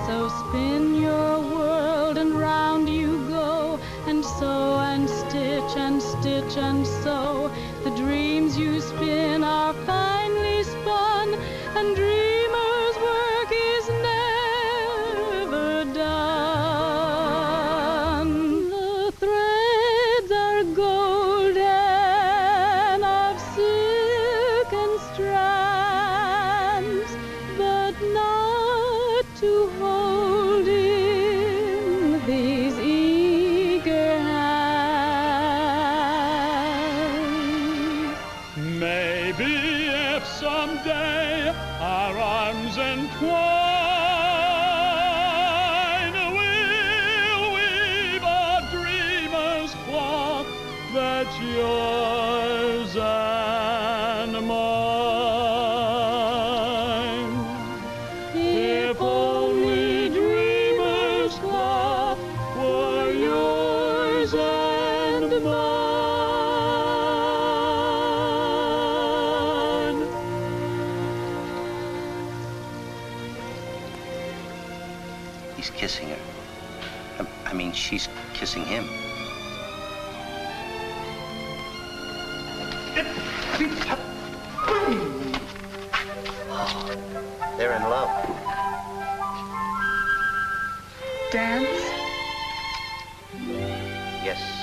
So spin your world and round you go, and sew and stitch and stitch and sew. The dreams you spin are finely spun, and dreamers' work is never done. The threads are golden of silk. dreams entwine. We'll weave a dreamer's cloth that's yours and mine. If only dreamer's cloth were yours and mine. He's kissing her. I mean, she's kissing him. They're in love. Dance? Yes.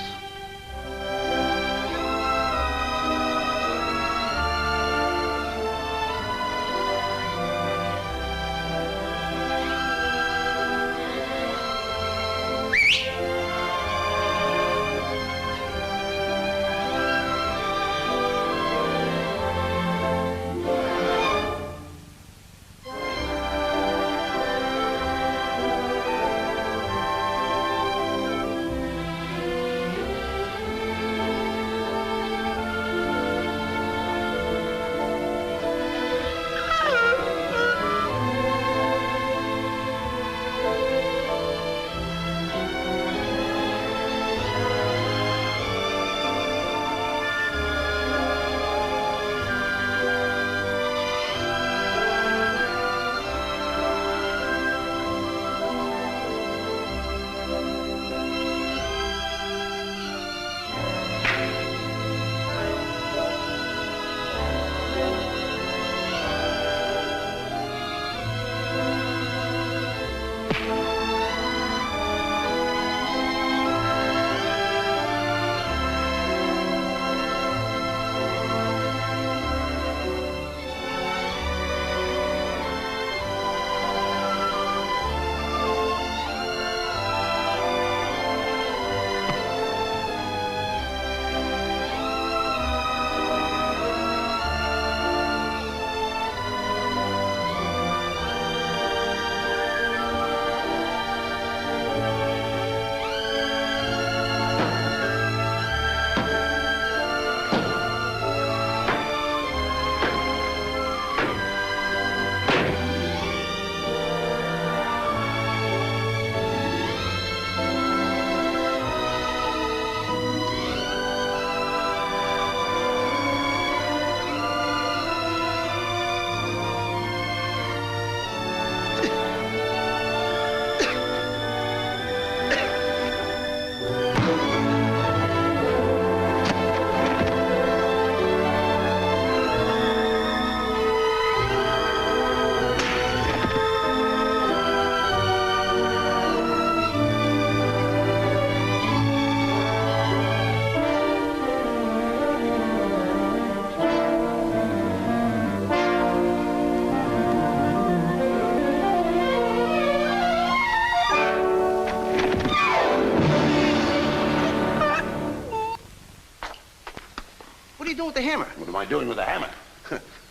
With the hammer? What am I doing with the hammer?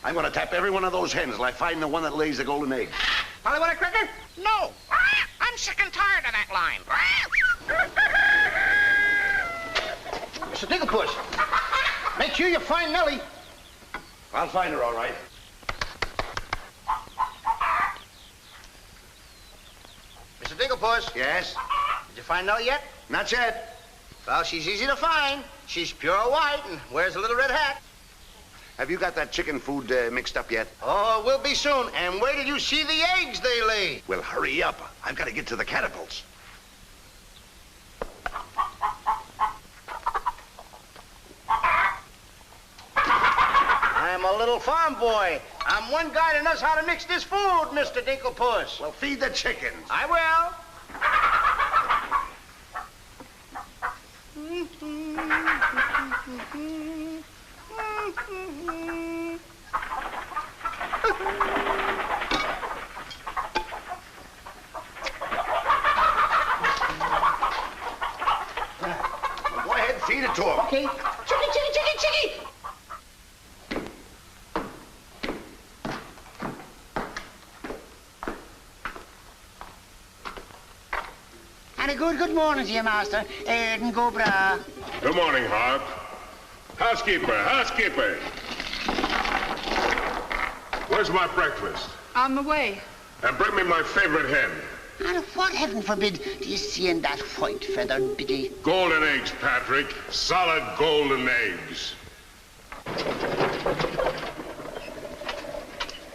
I'm going to tap every one of those hens till I find the one that lays the golden egg. Polly, want a cracker? No. I'm sick and tired of that line. Mr. Dinklepuss, make sure you find Nellie. I'll find her, all right. Mr. Dinklepuss. Yes? Did you find Nellie yet? Not yet. Well, she's easy to find. She's pure white and wears a little red hat. Have you got that chicken food mixed up yet? Oh, we'll be soon. And wait till you see the eggs they lay. Well, hurry up. I've got to get to the catapults. I'm a little farm boy. I'm one guy that knows how to mix this food, Mr. Dinklepuss. Well, feed the chickens. I will. Well, go ahead and feed it to them. Okay. Chicky, chicky, chicky, chicky. Good morning to you, master. Eden go bra. Good morning, Harp. Housekeeper. Where's my breakfast? On the way. And bring me my favorite hen. And what, heaven forbid, do you see in that white-feathered biddy? Golden eggs, Patrick. Solid golden eggs.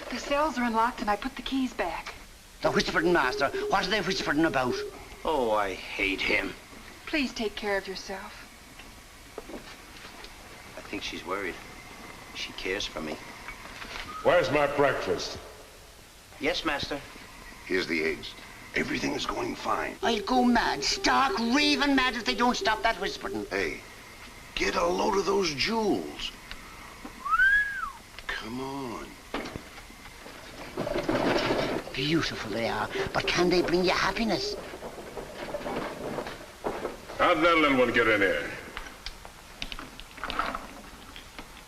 The cells are unlocked and I put the keys back. The whispering, master. What are they whispering about? Oh, I hate him. Please take care of yourself. I think she's worried. She cares for me. Where's my breakfast? Yes, master. Here's the eggs. Everything is going fine. I'll go mad, stark, raving mad if they don't stop that whispering. Hey, get a load of those jewels. Come on. Beautiful they are, but can they bring you happiness? How'd that little one get in here?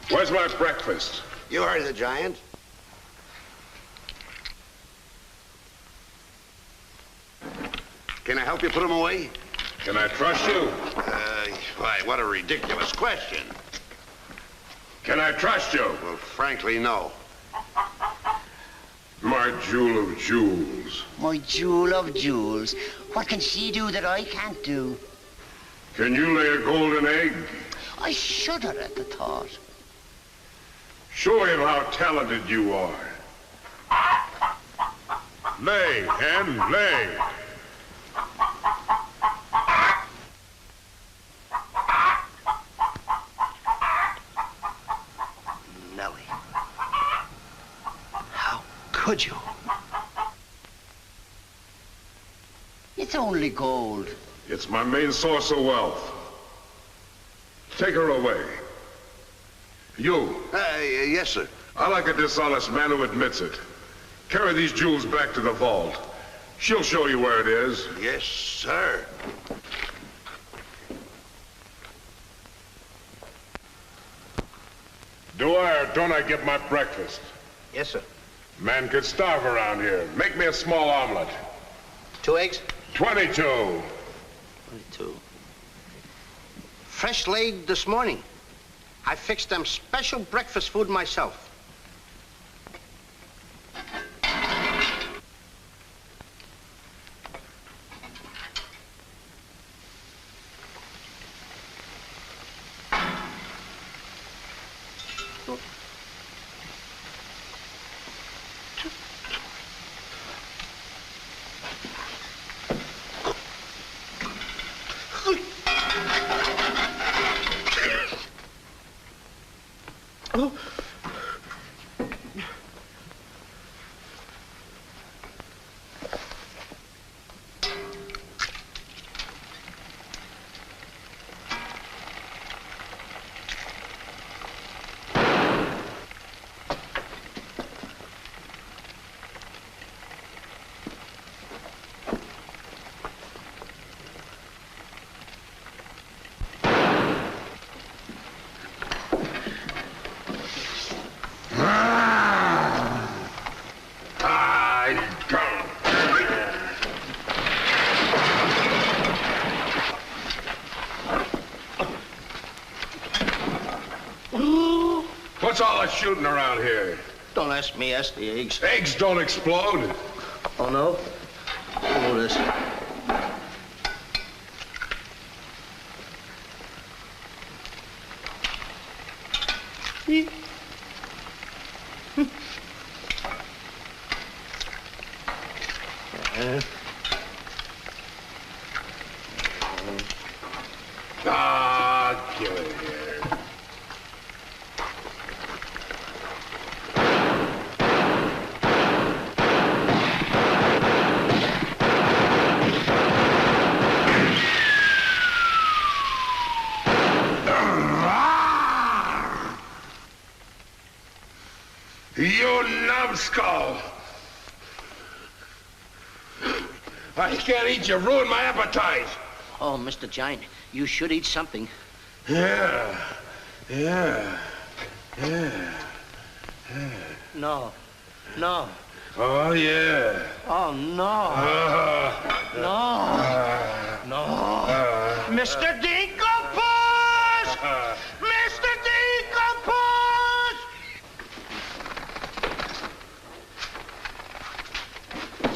Where's my breakfast? You heard the giant. Can I help you put him away? Can I trust you? Why, what a ridiculous question. Can I trust you? Well, frankly, no. My jewel of jewels. My jewel of jewels. What can she do that I can't do? Can you lay a golden egg? I shudder at the thought. Show him how talented you are. Lay, hen, lay. Nellie. How could you? It's only gold. It's my main source of wealth. Take her away. You. Yes, sir. I like a dishonest man who admits it. Carry these jewels back to the vault. She'll show you where it is. Yes, sir. Do I or don't I get my breakfast? Yes, sir. Man could starve around here. Make me a small omelet. 2 eggs? 22. 22. Fresh laid this morning. I fixed them special breakfast food myself. What's all the shooting around here? Don't ask me, ask the eggs. Eggs don't explode. Oh, no? Oh, this. Get it here. You numbskull! I can't eat you. Ruin my appetite. Oh, Mr. Giant, you should eat something. Yeah. No. No. Oh, yeah. Oh, no. No. No. Mr. Dinklepuss! Mr. Dinklepuss!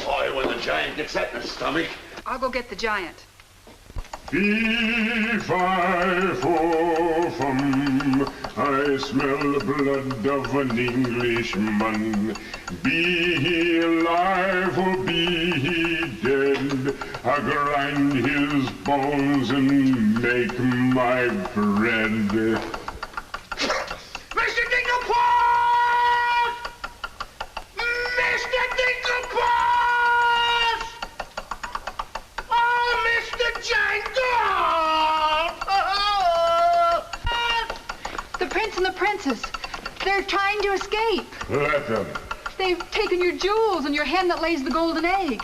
Boy, when the giant gets that in his stomach. I'll go get the giant. Fee-fi-fo-fum, I smell the blood of an Englishman. Be he alive or be he dead, I grind his bones and make my bread. Mr. Dinklepuss! Mr. Dinklepuss! Oh, Mr. Giant! The prince and the princess. They're trying to escape. Let them. They've taken your jewels and your hen that lays the golden egg.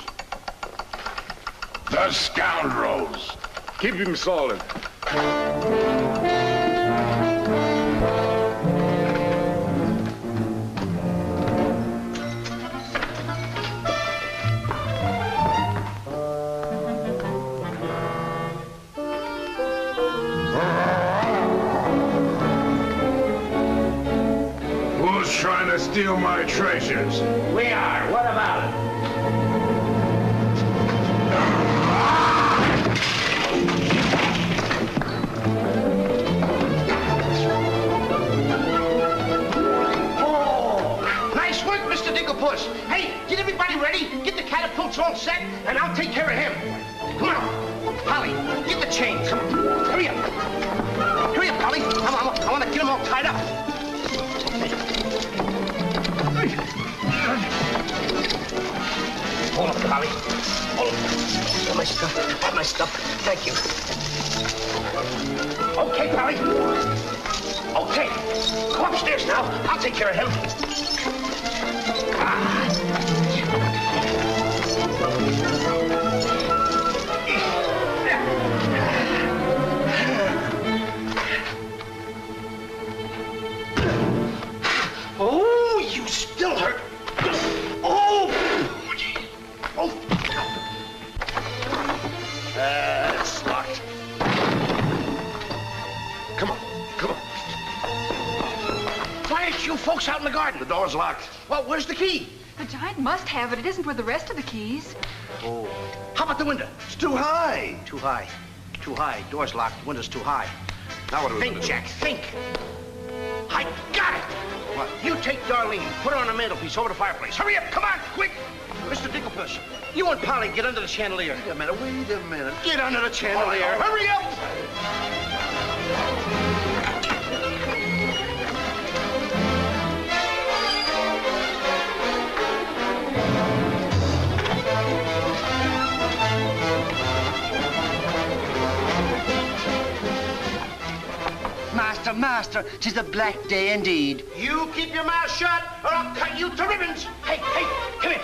The scoundrels. Keep him solid. Who's trying to steal my treasures? We are. What about it? Nice work, Mr. Dinklepuss. Hey, get everybody ready. Get the catapults all set, and I'll take care of him. Come on. Polly, get the chains. Come on. Hurry up. Hurry up, Polly. I want to get them all tied up. Hold up, Polly. Hold up. Have my stuff. Have my stuff. Thank you. Okay, Polly. Okay. Go upstairs now. I'll take care of him. Oh, you still hurt. Oh! Oh! It's locked. Come on, come on. Why aren't you folks out in the garden? The door's locked. Well, where's the key? The giant must have it. It isn't with the rest of the keys. Oh. How about the window? It's too high. Too high. Too high. Door's locked. Window's too high. Now what do we do? Think, Jack, think. I got it. What? You take Darlene, put her on the mantelpiece over the fireplace. Hurry up, come on, quick. Mr. Dinklepuss, you and Polly get under the chandelier. Wait a minute, wait a minute. Get under the chandelier. All right. Hurry up. Master, 'tis a black day indeed. You keep your mouth shut, or I'll cut you to ribbons. Hey, come here.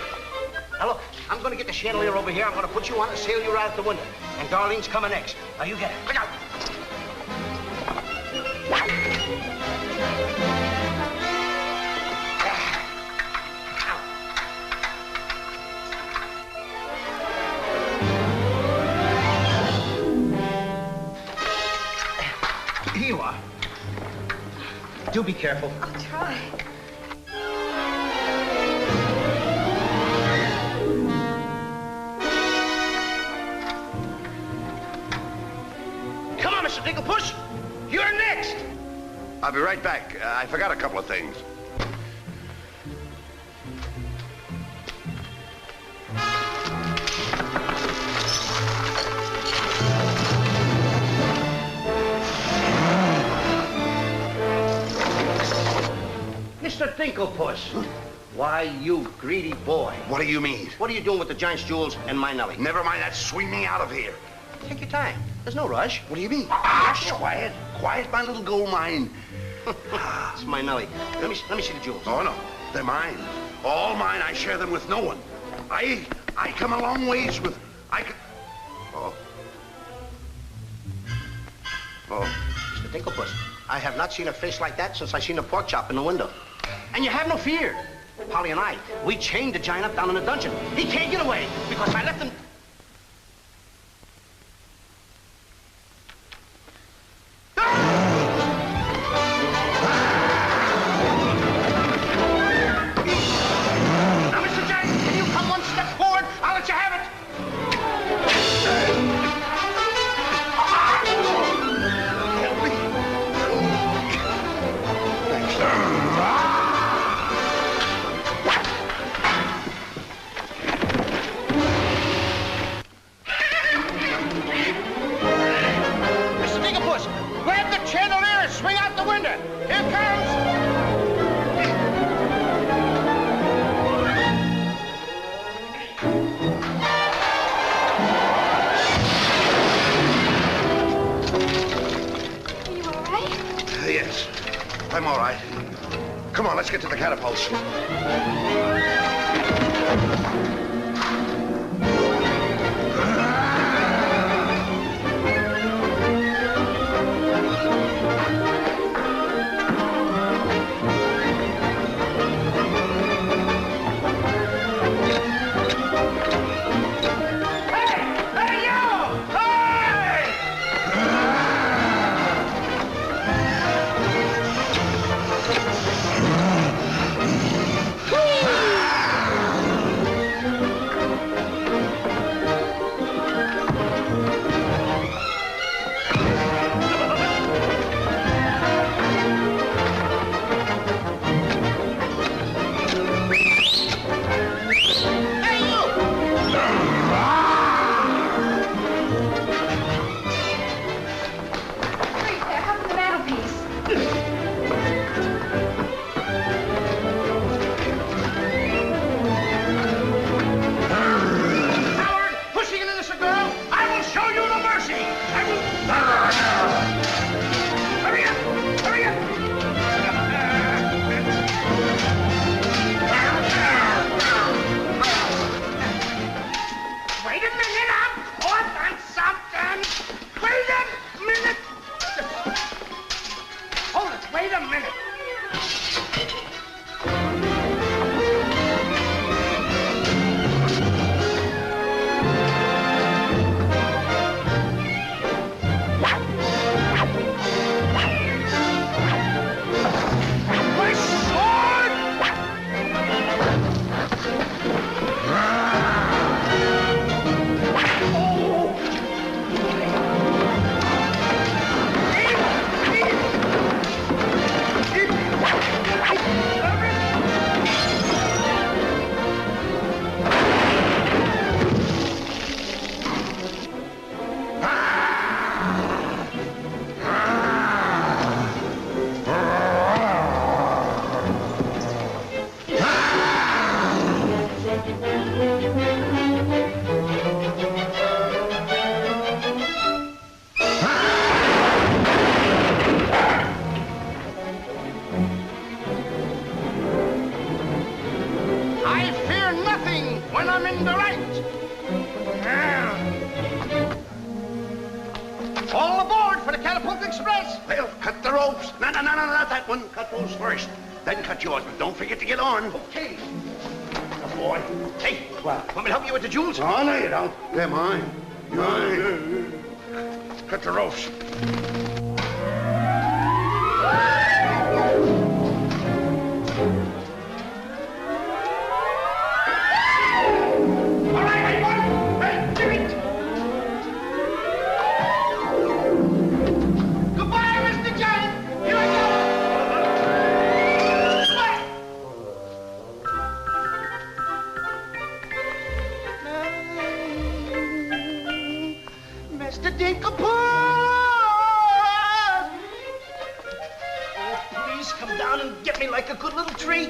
Now look, I'm gonna get the chandelier over here. I'm gonna put you on and sail you right out the window. And Darlene's coming next. Now you get it. Look out. Here you are. Do be careful. I'll try. Come on, Mr. Dinklepuss. You're next. I'll be right back. I forgot a couple of things. Mr. Dinklepuss. Why, you greedy boy. What do you mean? What are you doing with the giant's jewels and my Nellie? Never mind that. Swing me out of here. Take your time. There's no rush. What do you mean? Quiet. Quiet, my little gold mine. It's my Nellie. Let me see the jewels. Oh, no. They're mine. All mine. I share them with no one. I come a long ways with... Oh. Mr. Dinklepuss, I have not seen a face like that since I seen the pork chop in the window. And you have no fear. Polly and I, we chained the giant up down in the dungeon. He can't get away because I left him... I'm all right. Come on, let's get to the catapults. Then cut yours, but don't forget to get on. Okay. Good boy. Hey, What? Want me to help you with the jewels? Oh, no, you don't. They're mine. Mine. Cut the ropes. All right, everyone. Hey, give it. Goodbye, Mr. Giant. Here I go. Mr. Dinkle. Oh, please come down and get me like a good little tree.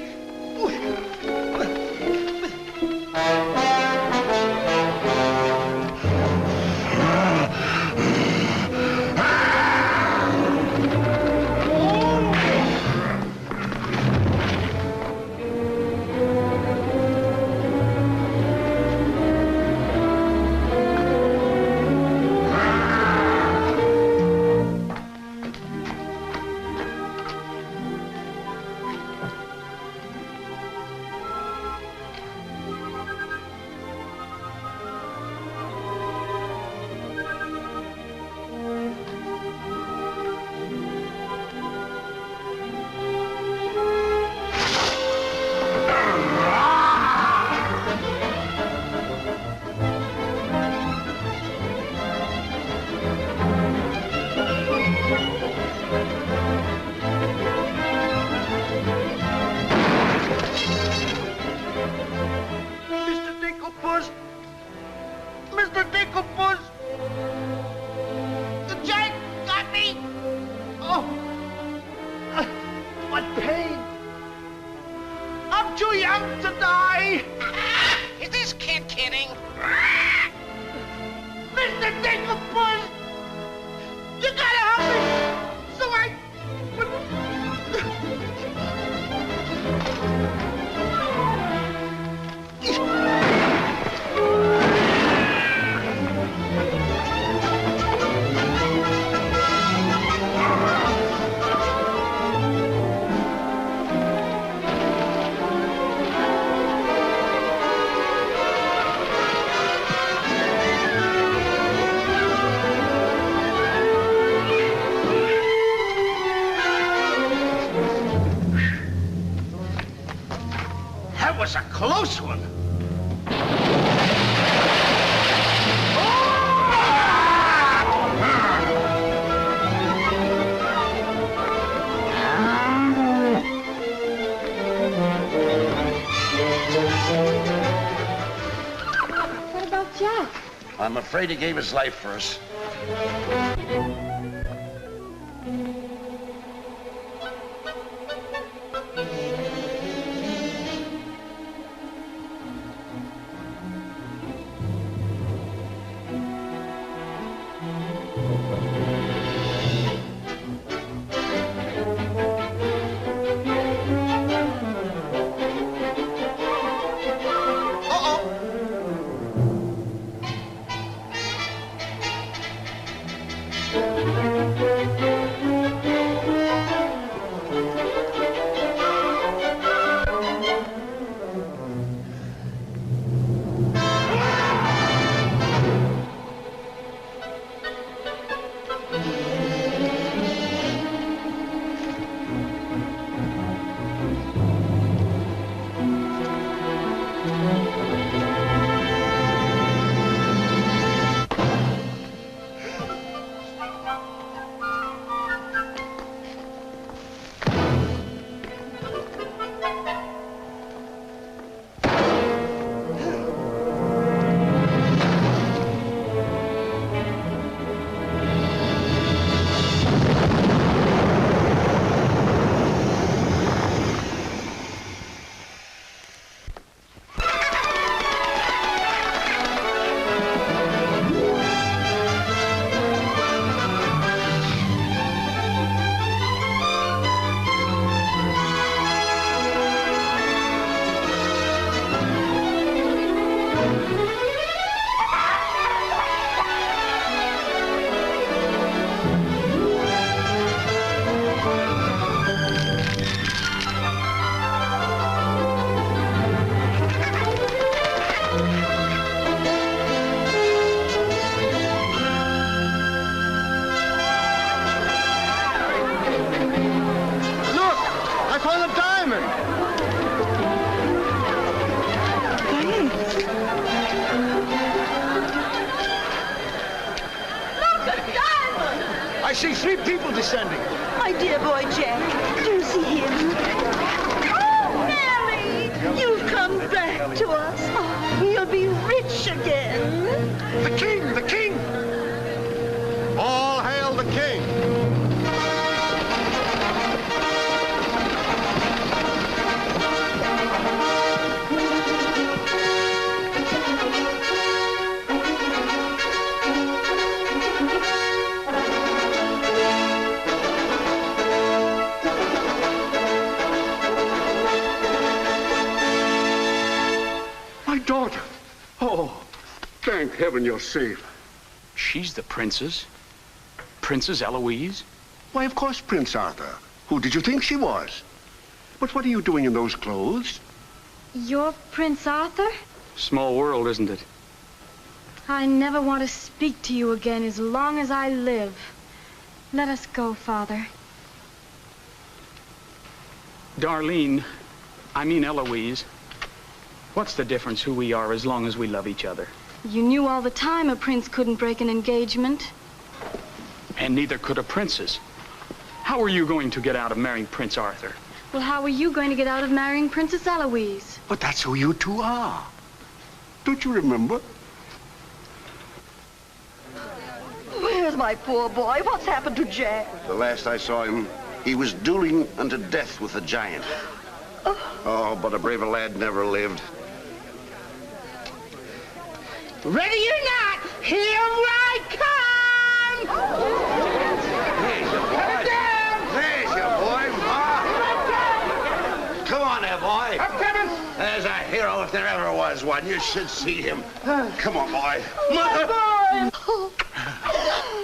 one. What about Jack? I'm afraid he gave his life for us. I see 3 people descending. My dear boy Jack, do you see him? Oh, Mary! You've come back to us. Oh, you'll be rich again. The king! The king! All hail the king! Daughter. Oh, thank heaven you're safe. She's the princess. Princess Eloise? Why, of course, Prince Arthur. Who did you think she was? But what are you doing in those clothes? You're Prince Arthur? Small world, isn't it? I never want to speak to you again as long as I live. Let us go, Father. Darlene, I mean Eloise. What's the difference who we are as long as we love each other? You knew all the time a prince couldn't break an engagement. And neither could a princess. How are you going to get out of marrying Prince Arthur? Well, how are you going to get out of marrying Princess Eloise? But that's who you two are. Don't you remember? Where's my poor boy? What's happened to Jack? The last I saw him, he was dueling unto death with a giant. Oh, but a braver lad never lived. Ready or not, here I come! There's your boy. There's your boy, Ma. Come on there, boy. I'm coming. There's a hero if there ever was one. You should see him. Come on, boy. My boy!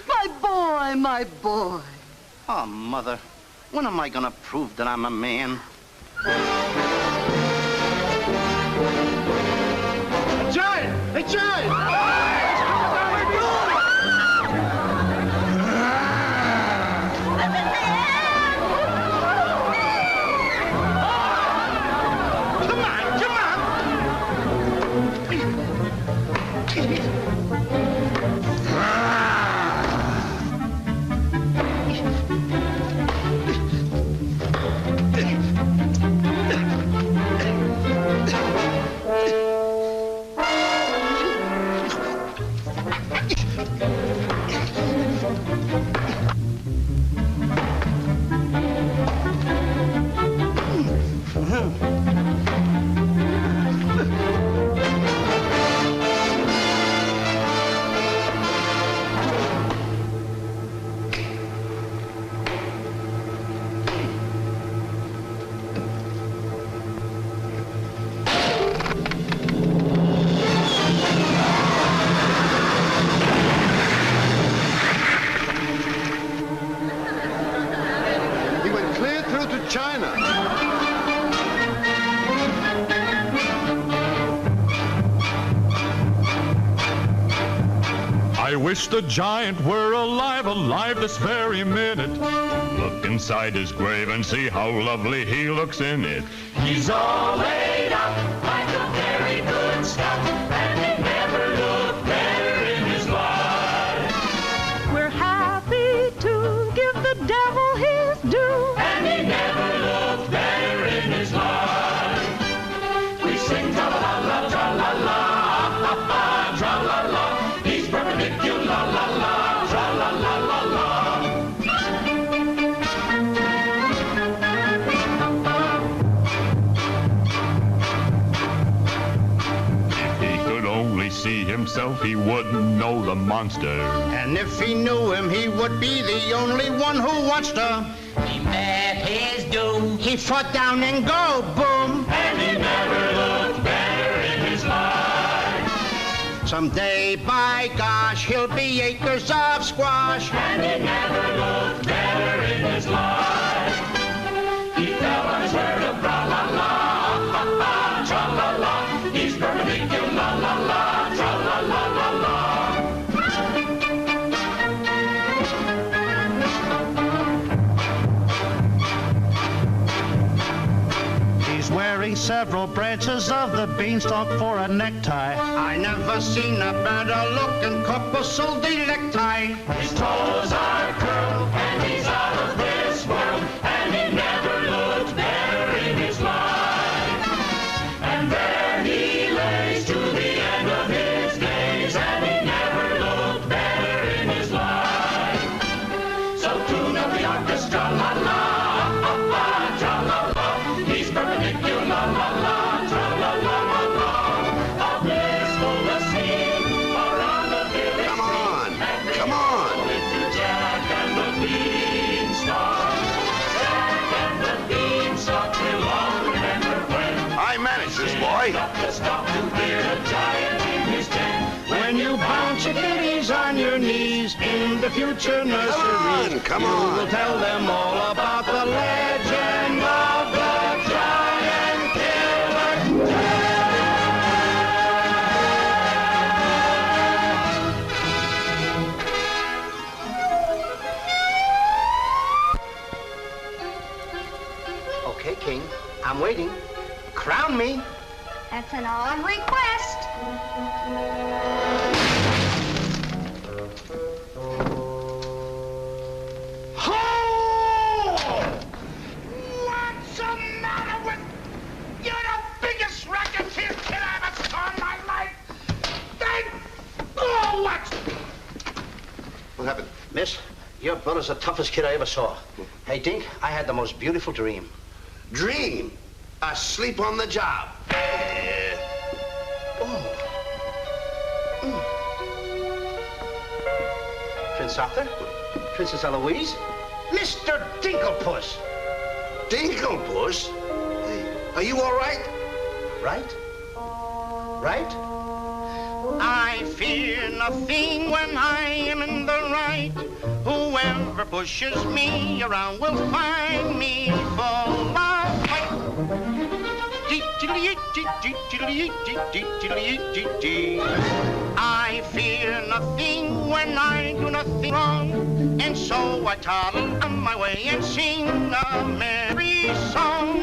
My boy, my boy. Oh, Mother, when am I gonna prove that I'm a man? A giant! A giant! I wish the giant were alive, alive this very minute. Look inside his grave and see how lovely he looks in it. He's all laid up like a very good stuff, and he never looked better in his life. We're happy to give the devil his due, and he never looked better in his life. We sing tra-la-la-la, tra-la-la, ha-ha, tra-la-la. He's perpendicular, la-la-la, tra-la-la-la-la. See himself, he wouldn't know the monster. And if he knew him, he would be the only one who wants to. He met his doom. He fought down and go boom. And he never looked better in his life. Someday, by gosh, he'll be acres of squash. And he never looked better in his life. He fell on his word of tra-la-la, ha-ha, tra-la-la. He's perpendicular, la-la-la. He's wearing several branches of the beanstalk for a necktie. I never seen a better looking couple so necktie. His toes are curled and he's out of this world, and he never looked better in his life. And there he lays to the end of his days, and he never looked better in his life. So tune up the orchestra, la-la, ha-ha, tra-la-la. He's perpendicular, la-la, tra-la-la-la-la. A blissful scene around the village. Come on, come on. Little Jack and the Beanstalk. Jack and the Beanstalk will all remember when I managed this, boy. Stop to hear a giant in his tent. When you bounce your kitties on your knees in the future nursery, come you on. will tell them all about the legend of the giant killer. Okay, King, I'm waiting. Crown me. That's an odd request. What's the matter with... You're the biggest racketeer kid I ever saw in my life. Oh, what? What happened? Miss, your brother's the toughest kid I ever saw. Hey, Dink, I had the most beautiful dream. Dream? Asleep on the job. Prince Arthur? Princess Eloise? Mr. Dinklepuss! Dinklepuss? Are you all right? Right? Right? I fear nothing when I am in the right. Whoever pushes me around will find me full of fight. I fear nothing when I do nothing wrong, and so I toddle on my way and sing a merry song.